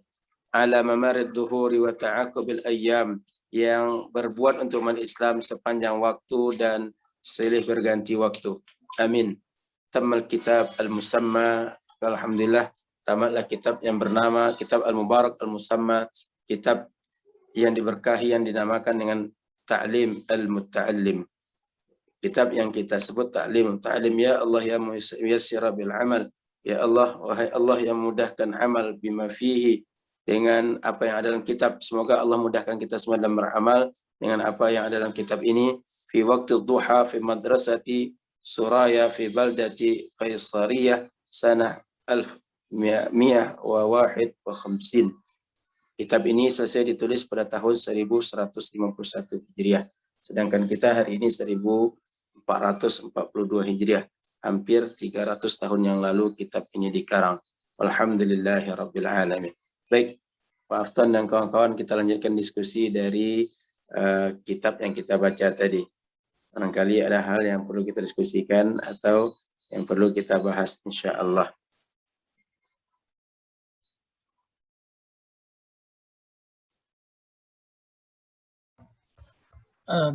Speaker 2: Ala mamarid duhuri wa ta'aqubil ayyam, yang berbuat untuk umat Islam sepanjang waktu dan silih berganti waktu. Amin. Tamal kitab al-musamma, alhamdulillah tamatlah kitab yang bernama Kitab al-Mubarak al-Musamma, kitab yang diberkahi yang dinamakan dengan Ta'lim al-Muta'allim. Kitab yang kita sebut Ta'lim. Ta'lim, ya Allah ya muyassira bil amal. Ya Allah, wahai Allah yang mudahkan amal bima fihi, dengan apa yang ada dalam kitab. Semoga Allah mudahkan kita semua dalam beramal dengan apa yang ada dalam kitab ini. Fi waktu duha fi madrasati Suraya fi baldati Qaisariyah sanah 1151. Kitab ini selesai ditulis pada tahun 1151 Hijriah. Sedangkan kita hari ini 1442 Hijriah. Hampir 300 tahun yang lalu kitab ini dikarang. Alhamdulillahirabbil alamin. Baik, Pak Afton dan kawan-kawan, kita lanjutkan diskusi dari kitab yang kita baca tadi. Barangkali ada hal yang perlu kita diskusikan atau yang perlu kita bahas, insya Allah.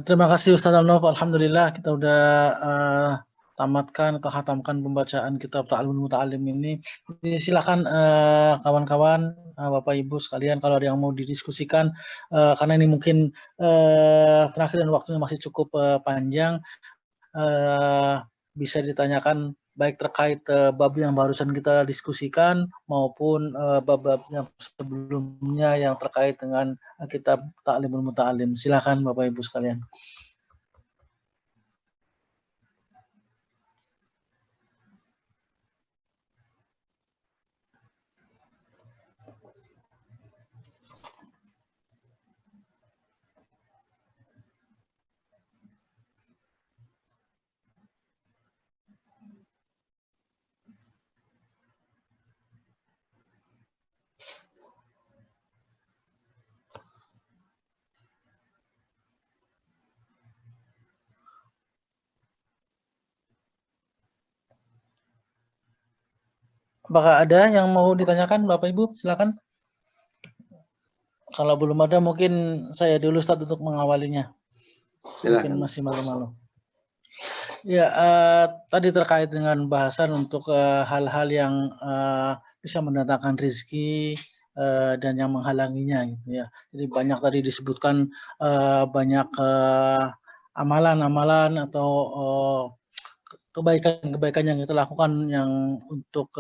Speaker 1: Terima kasih Ustaz Al-Nov. Alhamdulillah kita udah tamatkan atau hatamkan pembacaan kitab Ta'limul Muta'allim ini. Jadi silakan kawan-kawan, Bapak Ibu sekalian, kalau ada yang mau didiskusikan, karena ini mungkin terakhir dan waktunya masih cukup panjang, bisa ditanyakan baik terkait bab yang barusan kita diskusikan maupun bab-bab yang sebelumnya yang terkait dengan kitab Ta'limul Muta'allim. Silakan Bapak Ibu sekalian. Apakah ada yang mau ditanyakan Bapak Ibu? Silakan. Kalau belum ada mungkin saya dulu Ustaz untuk mengawalinya. Mungkin
Speaker 2: Silakan.
Speaker 1: masih malu-malu. Ya, tadi terkait dengan bahasan untuk hal-hal yang bisa mendatangkan rezeki dan yang menghalanginya gitu ya. Jadi banyak tadi disebutkan banyak amalan-amalan atau kebaikan-kebaikan yang kita lakukan yang untuk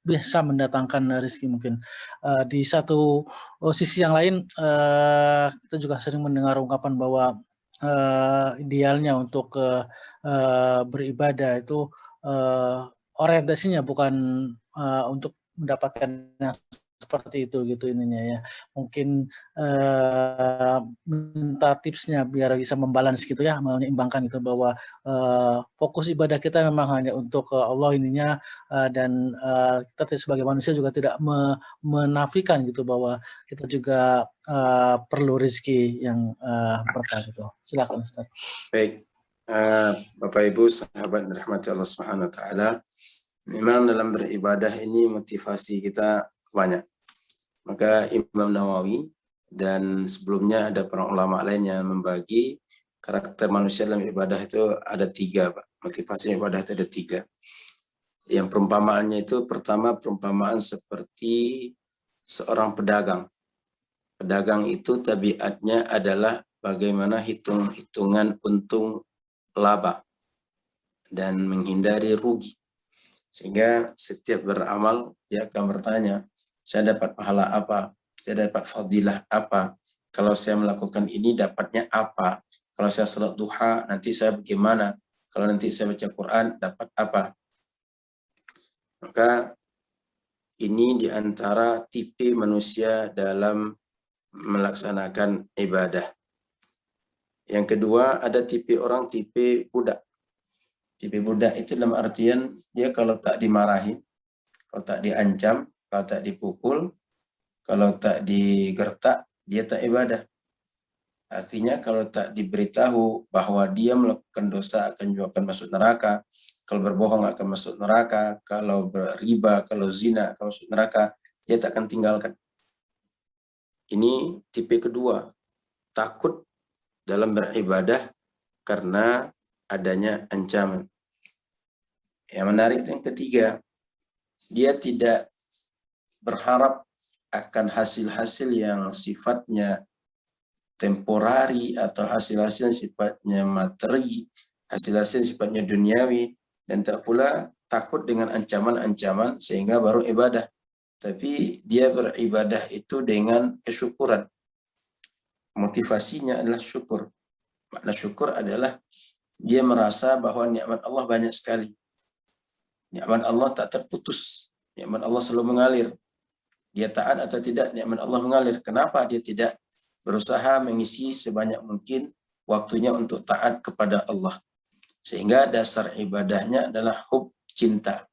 Speaker 1: bisa mendatangkan rezeki mungkin. Di satu sisi yang lain kita juga sering mendengar ungkapan bahwa idealnya untuk beribadah itu orientasinya bukan untuk mendapatkan yang seperti itu gitu ininya ya. Mungkin minta tipsnya biar bisa membalance gitu ya, menyeimbangkan itu bahwa fokus ibadah kita memang hanya untuk Allah ininya dan kita sebagai manusia juga tidak menafikan gitu bahwa kita juga perlu rezeki yang berkah gitu. Silakan Ustaz.
Speaker 2: Baik, Bapak Ibu, sahabat dirahmati Allah Subhanahu Wa Taala. Memang dalam beribadah ini motivasi kita banyak. Maka Imam Nawawi dan sebelumnya ada para ulama lain yang membagi karakter manusia dalam ibadah itu ada 3, Pak. Motivasi ibadah itu ada 3. Yang perumpamaannya itu pertama perumpamaan seperti seorang pedagang. Pedagang itu tabiatnya adalah bagaimana hitung-hitungan untung laba dan menghindari rugi. Sehingga setiap beramal dia akan bertanya, saya dapat pahala apa? Saya dapat fadilah apa? Kalau saya melakukan ini dapatnya apa? Kalau saya salat duha nanti saya bagaimana? Kalau nanti saya baca Quran dapat apa? Maka ini diantara tipe manusia dalam melaksanakan ibadah. Yang kedua ada tipe orang tipe budak. Tipe budak itu dalam artian dia kalau tak dimarahi, kalau tak diancam, kalau tak dipukul, kalau tak digertak, dia tak ibadah. Artinya kalau tak diberitahu bahwa dia melakukan dosa akan masuk neraka, kalau berbohong akan masuk neraka, kalau beriba, kalau zina akan masuk neraka, dia tak akan tinggalkan. Ini tipe kedua, takut dalam beribadah karena adanya ancaman. Yang menarik yang ketiga, dia tidak berharap akan hasil-hasil yang sifatnya temporari atau hasil-hasil sifatnya materi, hasil-hasil sifatnya duniawi, dan tak pula takut dengan ancaman-ancaman sehingga baru ibadah. Tapi dia beribadah itu dengan kesyukuran. Motivasinya adalah syukur. Makna syukur adalah dia merasa bahwa nikmat Allah banyak sekali. Nikmat Allah tak terputus. Nikmat Allah selalu mengalir. Dia taat atau tidak, nikmat Allah mengalir. Kenapa dia tidak berusaha mengisi sebanyak mungkin waktunya untuk taat kepada Allah? Sehingga dasar ibadahnya adalah hub, cinta.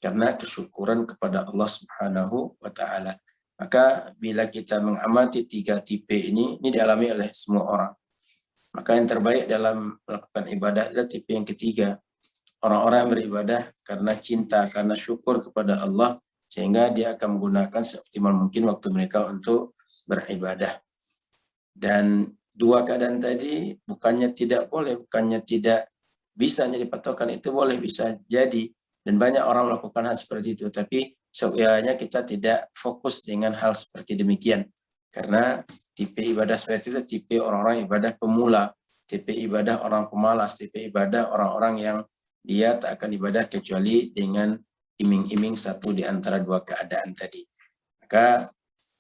Speaker 2: Karena kesyukuran kepada Allah Subhanahu wa Ta'ala. Maka bila kita mengamati 3 tipe ini dialami oleh semua orang. Maka yang terbaik dalam melakukan ibadah adalah tipe yang ketiga. Orang-orang yang beribadah karena cinta, karena syukur kepada Allah, sehingga dia akan menggunakan seoptimal mungkin waktu mereka untuk beribadah. Dan 2 keadaan tadi bukannya tidak boleh, bukannya tidak bisa jadi patokan, itu boleh, bisa jadi. Dan banyak orang melakukan hal seperti itu, tapi sebenarnya kita tidak fokus dengan hal seperti demikian. Karena tipe ibadah seperti itu tipe orang-orang ibadah pemula, tipe ibadah orang pemalas, tipe ibadah orang-orang yang dia tak akan ibadah kecuali dengan iming-iming satu di antara 2 keadaan tadi. Maka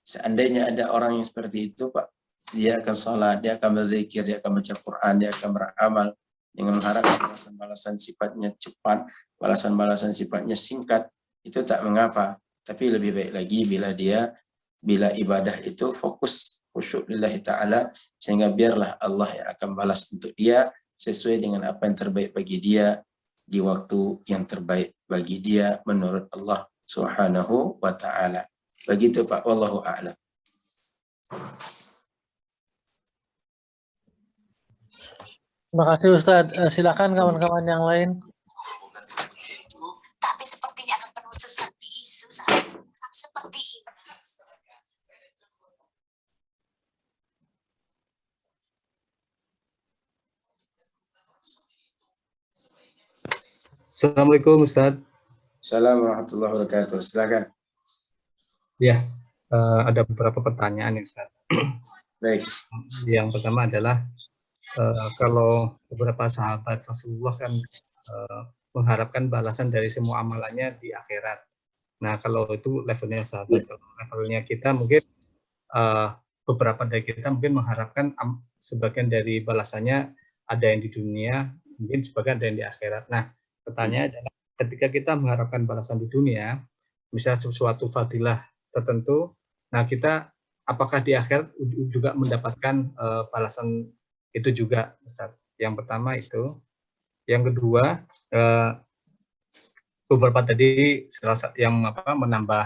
Speaker 2: seandainya ada orang yang seperti itu, Pak, dia akan sholat, dia akan berzikir, dia akan baca Quran, dia akan beramal dengan mengharap balasan-balasan sifatnya cepat, balasan-balasan sifatnya singkat, itu tak mengapa. Tapi lebih baik lagi bila ibadah itu fokus khusyuk lillahi ta'ala, sehingga biarlah Allah yang akan balas untuk dia sesuai dengan apa yang terbaik bagi dia di waktu yang terbaik bagi dia menurut Allah Subhanahu wa Ta'ala. Begitu Pak, wallahu a'lam.
Speaker 1: Terima kasih Ustadz. Silakan kawan-kawan yang lain.
Speaker 3: Tapi sepertinya akan penuh sesapi. Assalamualaikum Ustaz.
Speaker 2: Assalamualaikum warahmatullahi wabarakatuh. Silakan.
Speaker 3: Ya, ada beberapa pertanyaan nih Ustaz.
Speaker 2: Baik.
Speaker 3: Yang pertama adalah kalau beberapa sahabat Rasulullah kan mengharapkan balasan dari semua amalannya di akhirat. Nah, kalau itu levelnya sahabat, kalau levelnya kita mungkin beberapa dari kita mungkin mengharapkan sebagian dari balasannya ada yang di dunia, mungkin sebagian ada yang di akhirat. Nah, pertanyaannya adalah ketika kita mengharapkan balasan di dunia, misalnya sesuatu fadilah tertentu, nah kita apakah di akhirat juga mendapatkan balasan itu juga, Ustaz? Yang pertama itu. Yang kedua, beberapa tadi yang menambah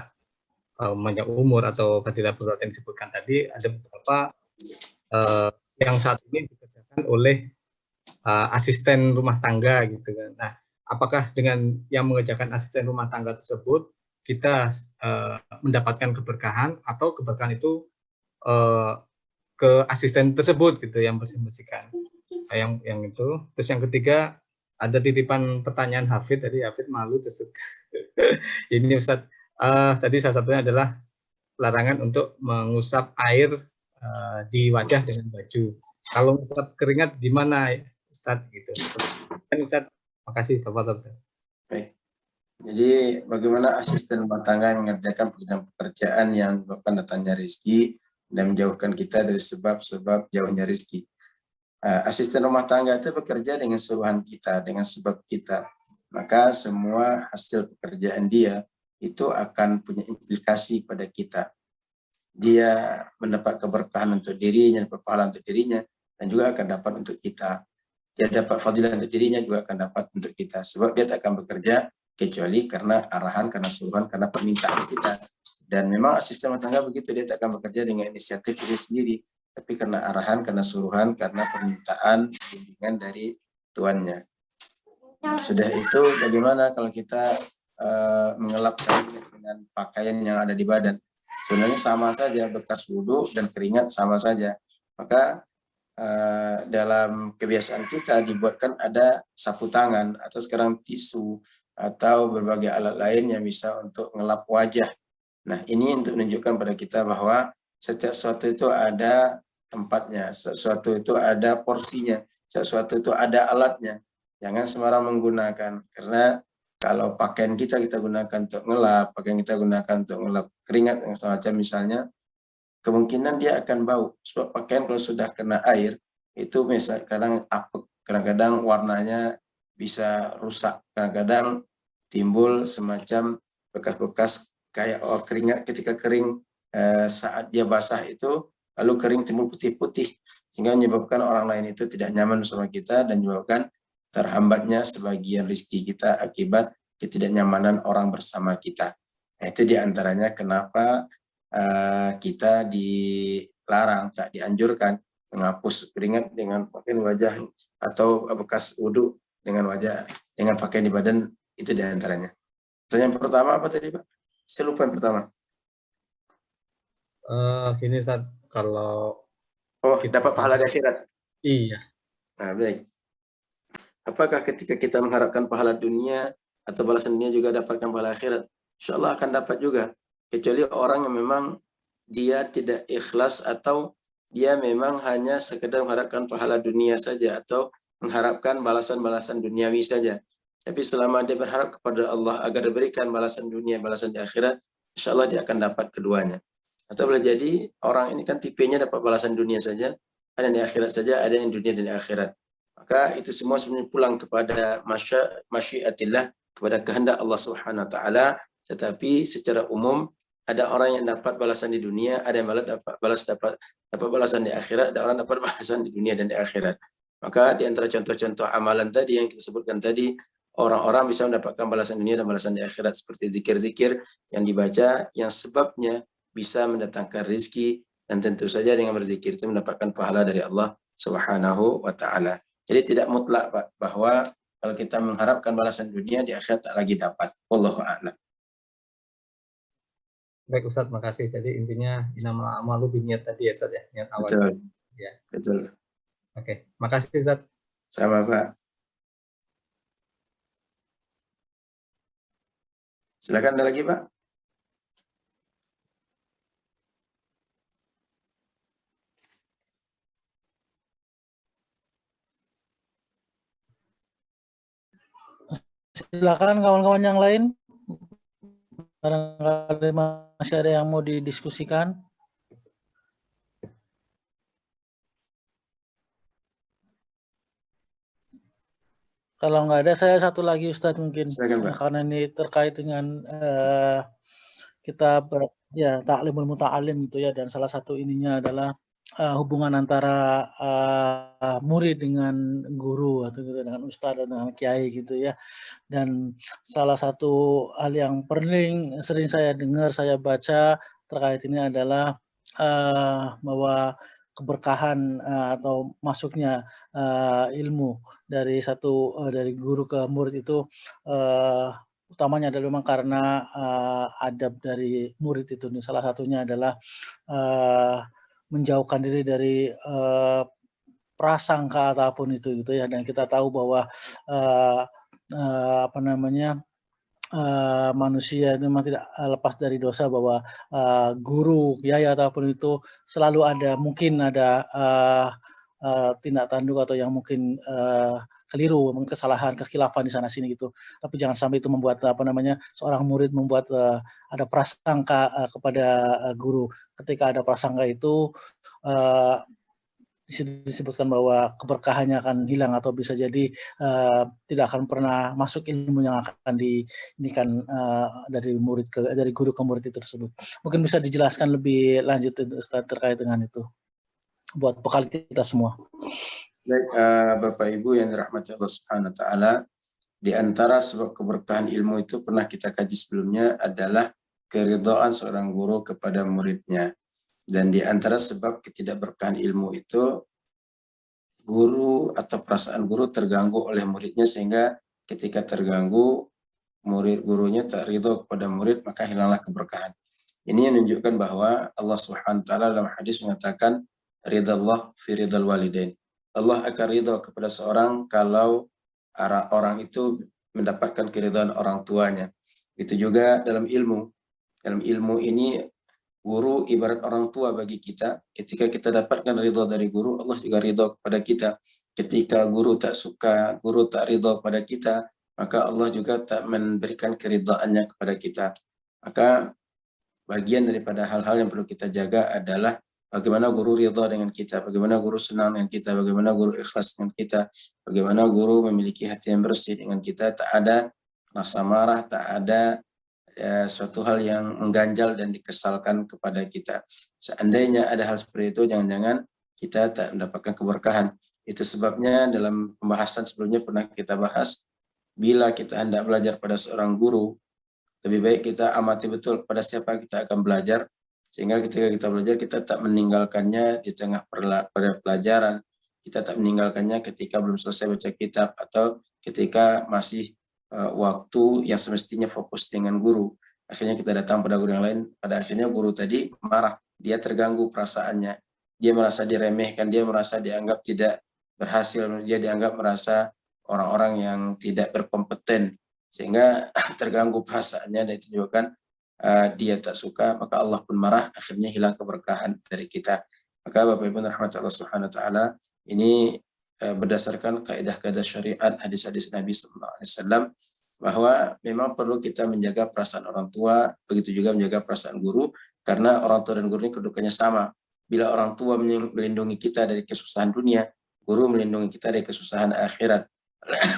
Speaker 3: banyak umur atau fadilah berat yang disebutkan tadi, ada beberapa yang saat ini dikerjakan oleh asisten rumah tangga gitu kan. Nah, apakah dengan yang mengerjakan asisten rumah tangga tersebut kita mendapatkan keberkahan atau keberkahan itu ke asisten tersebut gitu yang bersih-bersihkan. Nah, yang itu. Terus yang ketiga ada titipan pertanyaan Hafid, tadi Hafid malu terus ini Ustaz, tadi salah satunya adalah larangan untuk mengusap air di wajah dengan baju. Kalau mengusap keringat gimana Ustaz gitu. Kan Ustaz, makasih Bapak Ustaz.
Speaker 2: Baik. Jadi bagaimana asisten rumah tangga mengerjakan pekerjaan yang menyebabkan datangnya rezeki dan menjauhkan kita dari sebab-sebab jauhnya rezeki. Asisten rumah tangga itu bekerja dengan suruhan kita, dengan sebab kita. Maka semua hasil pekerjaan dia itu akan punya implikasi pada kita. Dia mendapat keberkahan untuk dirinya, dapat pahala untuk dirinya, dan juga akan dapat untuk kita. Dia dapat fadilah untuk dirinya, juga akan dapat untuk kita. Sebab dia tak akan bekerja kecuali karena arahan, karena suruhan, karena permintaan kita. Dan memang asisten rumah tangga begitu, dia tak akan bekerja dengan inisiatif diri sendiri, tapi karena arahan, karena suruhan, karena permintaan, bimbingan dari tuannya. Sudah itu bagaimana kalau kita mengelap dengan pakaian yang ada di badan? Sebenarnya sama saja, bekas wudhu dan keringat sama saja. Maka dalam kebiasaan kita dibuatkan ada sapu tangan atau sekarang tisu atau berbagai alat lain yang bisa untuk ngelap wajah. Nah, ini untuk menunjukkan pada kita bahwa setiap sesuatu itu ada tempatnya, sesuatu itu ada porsinya, sesuatu itu ada alatnya. Jangan sembarang menggunakan, karena kalau pakaian kita gunakan untuk ngelap, pakaian kita gunakan untuk ngelap keringat yang semacam misalnya, kemungkinan dia akan bau. Sebab pakaian kalau sudah kena air, itu misalnya kadang apek, kadang-kadang warnanya bisa rusak, kadang-kadang timbul semacam bekas-bekas kayak keringat ketika kering saat dia basah itu, lalu kering timbul putih-putih, sehingga menyebabkan orang lain itu tidak nyaman bersama kita dan menyebabkan terhambatnya sebagian rezeki kita akibat ketidaknyamanan orang bersama kita. Nah, itu diantaranya kenapa kita dilarang, tak dianjurkan menghapus keringat dengan pakaian wajah atau bekas wudhu dengan wajah, dengan pakaian di badan, itu diantaranya. Yang pertama apa tadi Pak? Saya lupa yang pertama.
Speaker 3: Gini Ustaz, kalau
Speaker 2: dapat pahala di akhirat.
Speaker 3: Iya.
Speaker 2: Nah, baik. Apakah ketika kita mengharapkan pahala dunia atau balasan dunia juga dapatkan pahala akhirat? Insya Allah akan dapat juga. Kecuali orang yang memang dia tidak ikhlas atau dia memang hanya sekedar mengharapkan pahala dunia saja atau mengharapkan balasan-balasan duniawi saja. Tapi selama dia berharap kepada Allah agar diberikan balasan dunia, balasan di akhirat, insya Allah dia akan dapat keduanya. Atau boleh jadi orang ini kan tipenya dapat balasan dunia saja, ada yang di akhirat saja, ada yang dunia dan di akhirat. Maka itu semua sebenarnya pulang kepada masyiatillah, kepada kehendak Allah Subhanahu wa taala, tetapi secara umum ada orang yang dapat balasan di dunia, ada yang dapat balasan di akhirat, ada orang dapat balasan di dunia dan di akhirat. Maka di antara contoh-contoh amalan tadi yang kita sebutkan tadi, orang-orang bisa mendapatkan balasan dunia dan balasan di akhirat seperti zikir-zikir yang dibaca, yang sebabnya bisa mendatangkan rezeki, dan tentu saja dengan berzikir itu mendapatkan pahala dari Allah Subhanahu wa taala. Jadi tidak mutlak Pak, bahwa kalau kita mengharapkan balasan dunia di akhirat tak lagi dapat. Wallahu a'lam.
Speaker 3: Baik Ustaz, makasih. Jadi intinya innamal a'malu binniyat tadi ya Ustaz ya, niat awal.
Speaker 2: Betul.
Speaker 3: Ya.
Speaker 2: Betul.
Speaker 3: Oke, makasih Ustaz.
Speaker 2: Sama Pak. Silakan, ada lagi Pak.
Speaker 1: Silakan kawan-kawan yang lain. Barangkali masih ada yang mau didiskusikan. Kalau nggak ada, saya satu lagi Ustadz mungkin.
Speaker 2: Silakan, Pak.
Speaker 1: Karena ini terkait dengan kita ya ta'limul muta'alim gitu ya, dan salah satu ininya adalah hubungan antara murid dengan guru atau gitu, dengan ustadz dan dengan kiai gitu ya. Dan salah satu hal yang paling sering saya dengar, saya baca terkait ini adalah bahwa keberkahan atau masuknya ilmu dari dari guru ke murid itu utamanya adalah memang karena adab dari murid itu. Salah satunya adalah menjauhkan diri dari prasangka ataupun itu gitu ya. Dan kita tahu bahwa apa namanya, manusia itu memang tidak lepas dari dosa, bahwa guru, kiai ataupun itu selalu ada, mungkin ada tindak tanduk atau yang mungkin keliru, mungkin kesalahan, kekhilafan di sana sini gitu. Tapi jangan sampai itu membuat apa namanya, seorang murid membuat ada prasangka kepada guru. Ketika ada prasangka itu disebutkan bahwa keberkahannya akan hilang atau bisa jadi tidak akan pernah masuk ilmu yang akan diinikan dari guru ke murid itu tersebut. Mungkin bisa dijelaskan lebih lanjut Ustaz terkait dengan itu buat bekal kita semua.
Speaker 2: Baik, Bapak Ibu yang dirahmati Allah Subhanahu wa taala, di antara sebab keberkahan ilmu itu pernah kita kaji sebelumnya adalah keridhaan seorang guru kepada muridnya. Dan di antara sebab ketidakberkahan ilmu itu, guru atau perasaan guru terganggu oleh muridnya, sehingga ketika terganggu gurunya tak ridho kepada murid, maka hilanglah keberkahan. Ini menunjukkan bahwa Allah Subhanahu wa taala dalam hadis mengatakan ridallah fi ridal walidain. Allah akan ridho kepada seorang kalau orang itu mendapatkan keridhaan orang tuanya. Itu juga dalam ilmu. Dalam ilmu ini guru ibarat orang tua bagi kita. Ketika kita dapatkan ridho dari guru, Allah juga ridho kepada kita. Ketika guru tak suka, guru tak ridho kepada kita, maka Allah juga tak memberikan keridhaannya kepada kita. Maka bagian daripada hal-hal yang perlu kita jaga adalah bagaimana guru ridha dengan kita, bagaimana guru senang dengan kita, bagaimana guru ikhlas dengan kita, bagaimana guru memiliki hati yang bersih dengan kita, tak ada rasa marah, tak ada suatu hal yang mengganjal dan dikesalkan kepada kita. Seandainya ada hal seperti itu, jangan-jangan kita tak mendapatkan keberkahan. Itu sebabnya dalam pembahasan sebelumnya pernah kita bahas, bila kita hendak belajar pada seorang guru, lebih baik kita amati betul pada siapa kita akan belajar, sehingga ketika kita belajar kita tak meninggalkannya di tengah pelajaran, kita tak meninggalkannya ketika belum selesai baca kitab, atau ketika masih waktu yang semestinya fokus dengan guru. Akhirnya kita datang pada guru yang lain, pada akhirnya guru tadi marah, dia terganggu perasaannya, dia merasa diremehkan, dia merasa dianggap tidak berhasil, dia dianggap merasa orang-orang yang tidak berkompeten, sehingga terganggu perasaannya, dan itu juga kan dia tak suka, maka Allah pun marah, akhirnya hilang keberkahan dari kita. Maka Bapak Ibu rahmat Allah Subhanahu wa taala, ini berdasarkan kaidah-kaidah syariat, hadis-hadis Nabi sallallahu alaihi wasallam, bahwa memang perlu kita menjaga perasaan orang tua, begitu juga menjaga perasaan guru, karena orang tua dan guru ini kedudukannya sama. Bila orang tua melindungi kita dari kesusahan dunia, guru melindungi kita dari kesusahan akhirat.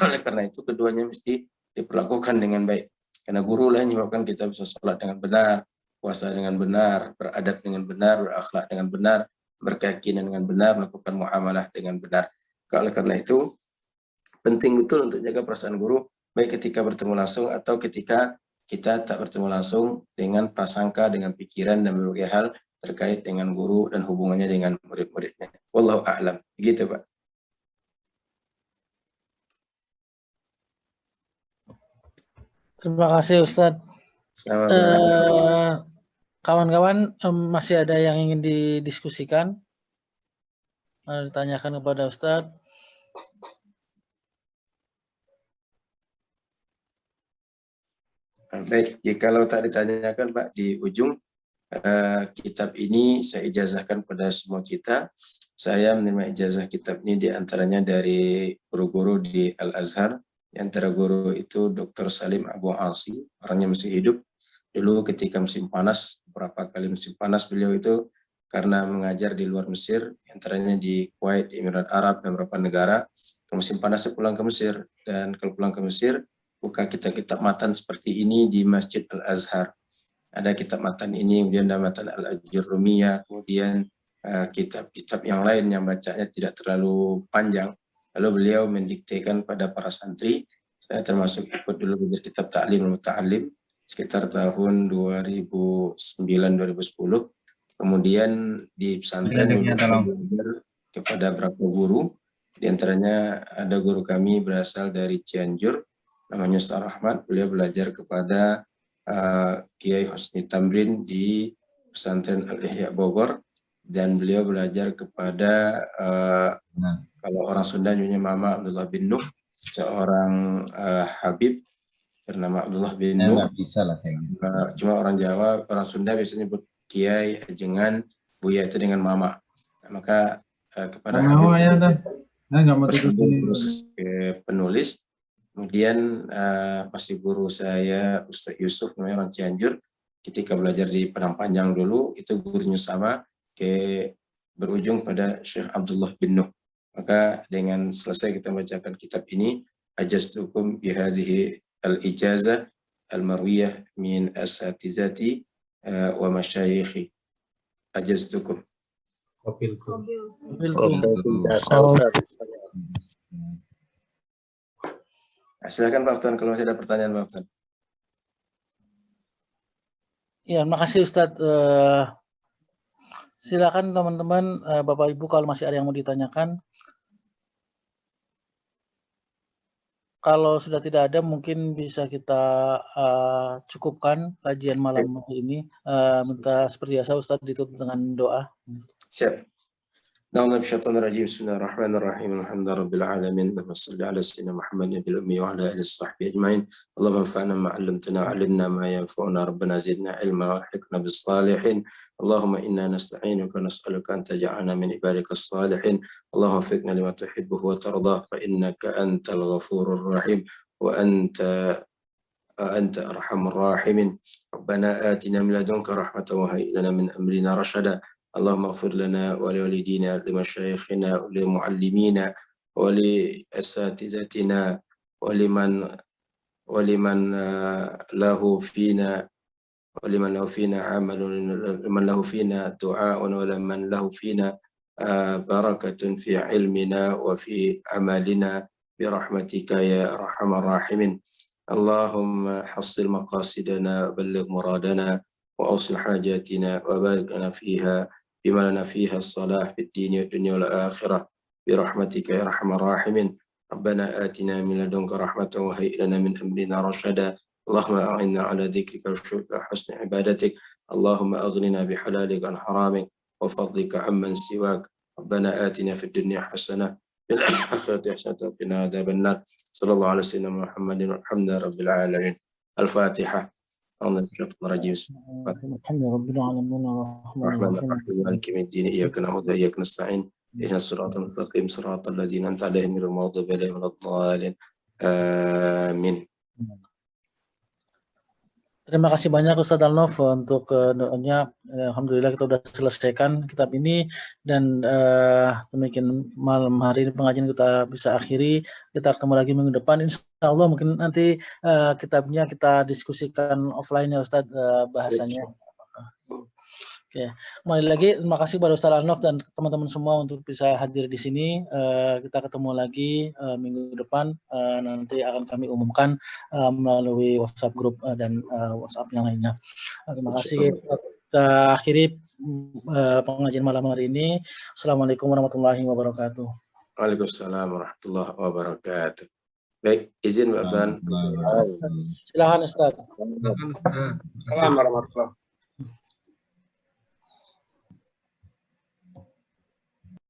Speaker 2: Oleh karena itu keduanya mesti diperlakukan dengan baik. Karena guru lah yang menyebabkan kita bisa sholat dengan benar, puasa dengan benar, beradab dengan benar, berakhlak dengan benar, berkeyakinan dengan benar, melakukan muamalah dengan benar. Oleh karena itu, penting betul untuk jaga perasaan guru, baik ketika bertemu langsung atau ketika kita tak bertemu langsung, dengan prasangka, dengan pikiran, dan berbagai hal terkait dengan guru dan hubungannya dengan murid-muridnya. Wallahu a'lam. Begitu, Pak.
Speaker 1: Terima kasih Ustadz. Kawan-kawan, masih ada yang ingin didiskusikan? Ditanyakan kepada Ustadz.
Speaker 2: Baik, jikalau tak ditanyakan Pak di ujung, kitab ini saya ijazahkan pada semua kita. Saya menerima ijazah kitab ini diantaranya dari guru-guru di Al-Azhar. Di antara guru itu Dr. Salim Abu Asi, orangnya masih hidup. Dulu ketika musim panas, beberapa kali musim panas beliau itu karena mengajar di luar Mesir, antaranya di Kuwait, di Emirat Arab, dan beberapa negara. Musim panas pulang ke Mesir, dan kalau pulang ke Mesir, buka kitab-kitab matan seperti ini di Masjid Al-Azhar. Ada kitab matan ini, kemudian ada matan Al-Ajurrumiyah, kemudian kitab-kitab yang lain yang bacanya tidak terlalu panjang. Lalu beliau mendiktekan pada para santri. Saya termasuk ikut dulu belajar kitab Ta'lim dan Muta'alim sekitar tahun 2009-2010. Kemudian di pesantren belajar kepada beberapa guru. Di antaranya ada guru kami berasal dari Cianjur, namanya Ustaz Rahmat. Beliau belajar kepada Kiai Husni Tamrin di pesantren Al-Ihya Bogor, dan beliau belajar kepada kalau orang Sunda namanya Mama Abdullah bin Nuh, seorang Habib bernama Abdullah bin Nuh. Bisa lah kayak gitu. Cuma orang Jawa, orang Sunda biasanya nyebut Kiai Ajengan, Buya itu dengan Mama. Nah, maka kepada Habib terus ke penulis. Kemudian masih guru saya Ustaz Yusuf, namanya orang Cianjur. Ketika belajar di Padang Panjang dulu, itu gurunya sama, berujung pada Syekh Abdullah bin Nuh. Maka dengan selesai kita membacakan kitab ini, ajaztukum bihadhihi al-ijazah al-marwiyah min asatizati wa masyayikhi. Ajaztukum. Silakan Pak Aftan, kalau masih ada pertanyaan Pak Aftan.
Speaker 1: Ya, makasih Ustadz. Silakan teman-teman, Bapak Ibu kalau masih ada yang mau ditanyakan. Kalau sudah tidak ada, mungkin bisa kita cukupkan kajian malam ini. Minta seperti biasa Ustadz ditutup dengan doa.
Speaker 2: Siap. نعوذ بالشيطان الرجيم بسم الله الرحمن الرحيم الحمد لله رب العالمين اللهم صل على سيدنا محمد النبي الأمي وعلى آله وصحبه أجمعين اللهم انفعنا ما علمتنا علمنا ما ينفعنا ربنا زدنا علما والحقنا بالصالحين اللهم إنا نستعينك ونسألك أن تجعلنا من عبادك الصالحين اللهم وفقنا لما تحبه وترضى فإنك أنت الغفور الرحيم وأنت أرحم الراحمين ربنا آتنا من لدنك رحمة وهيئ لنا من أمرنا رشدا اللهم اغفر لنا ولوالدينا لمشايخنا ولمعلمينا ولأساتذتنا ولمن له فينا عمل ومن له فينا دعاء ولمن له فينا بركة في علمنا وفي عملنا برحمتك يا أرحم الراحمين اللهم حصل مقاصدنا وبلغ مرادنا وأوصل حاجاتنا وبارك لنا فيها بما لنا فيها الصلاح في الدين والدنيا والآخرة برحمتك يا أرحم الراحمين ربنا آتنا من لدنك رحمة وهيئ لنا من أمرنا رشدا اللهم أعنا على ذكرك وشكرك وحسن عبادتك اللهم أغننا بحلالك عن حرامك وفضلك عمن سواك ربنا آتنا في الدنيا حسنة في الآخرة حسنة وقنا عذاب النار صلى الله على سيدنا محمد والحمد لله رب العالمين الفاتحة الحمد
Speaker 1: لله رب العالمين
Speaker 2: الرحمن الرحيم مالك يوم الدين إياك نعبد وإياك نستعين اهدنا الصراط المستقيم صراط الذين أنعمت عليهم غير المغضوب عليهم ولا الضالين آمين.
Speaker 1: Terima kasih banyak Ustadz Alnof untuk doanya. Alhamdulillah kita sudah selesaikan kitab ini dan demikian malam hari ini pengajian kita bisa akhiri. Kita ketemu lagi minggu depan. Insya Allah mungkin nanti kitabnya kita diskusikan offline ya Ustadz bahasanya. Oke, kembali lagi terima kasih kepada Ustadz Alnof dan teman-teman semua untuk bisa hadir di sini. Kita ketemu lagi minggu depan. Nanti akan kami umumkan melalui WhatsApp grup dan WhatsApp yang lainnya. Terima kasih. Kita akhiri pengajian malam hari ini. Assalamualaikum warahmatullahi wabarakatuh.
Speaker 2: Waalaikumsalam warahmatullahi wabarakatuh. Baik, izin Pak Afan.
Speaker 1: Silakan Ustaz.
Speaker 3: Assalamualaikum warahmatullahi wabarakatuh.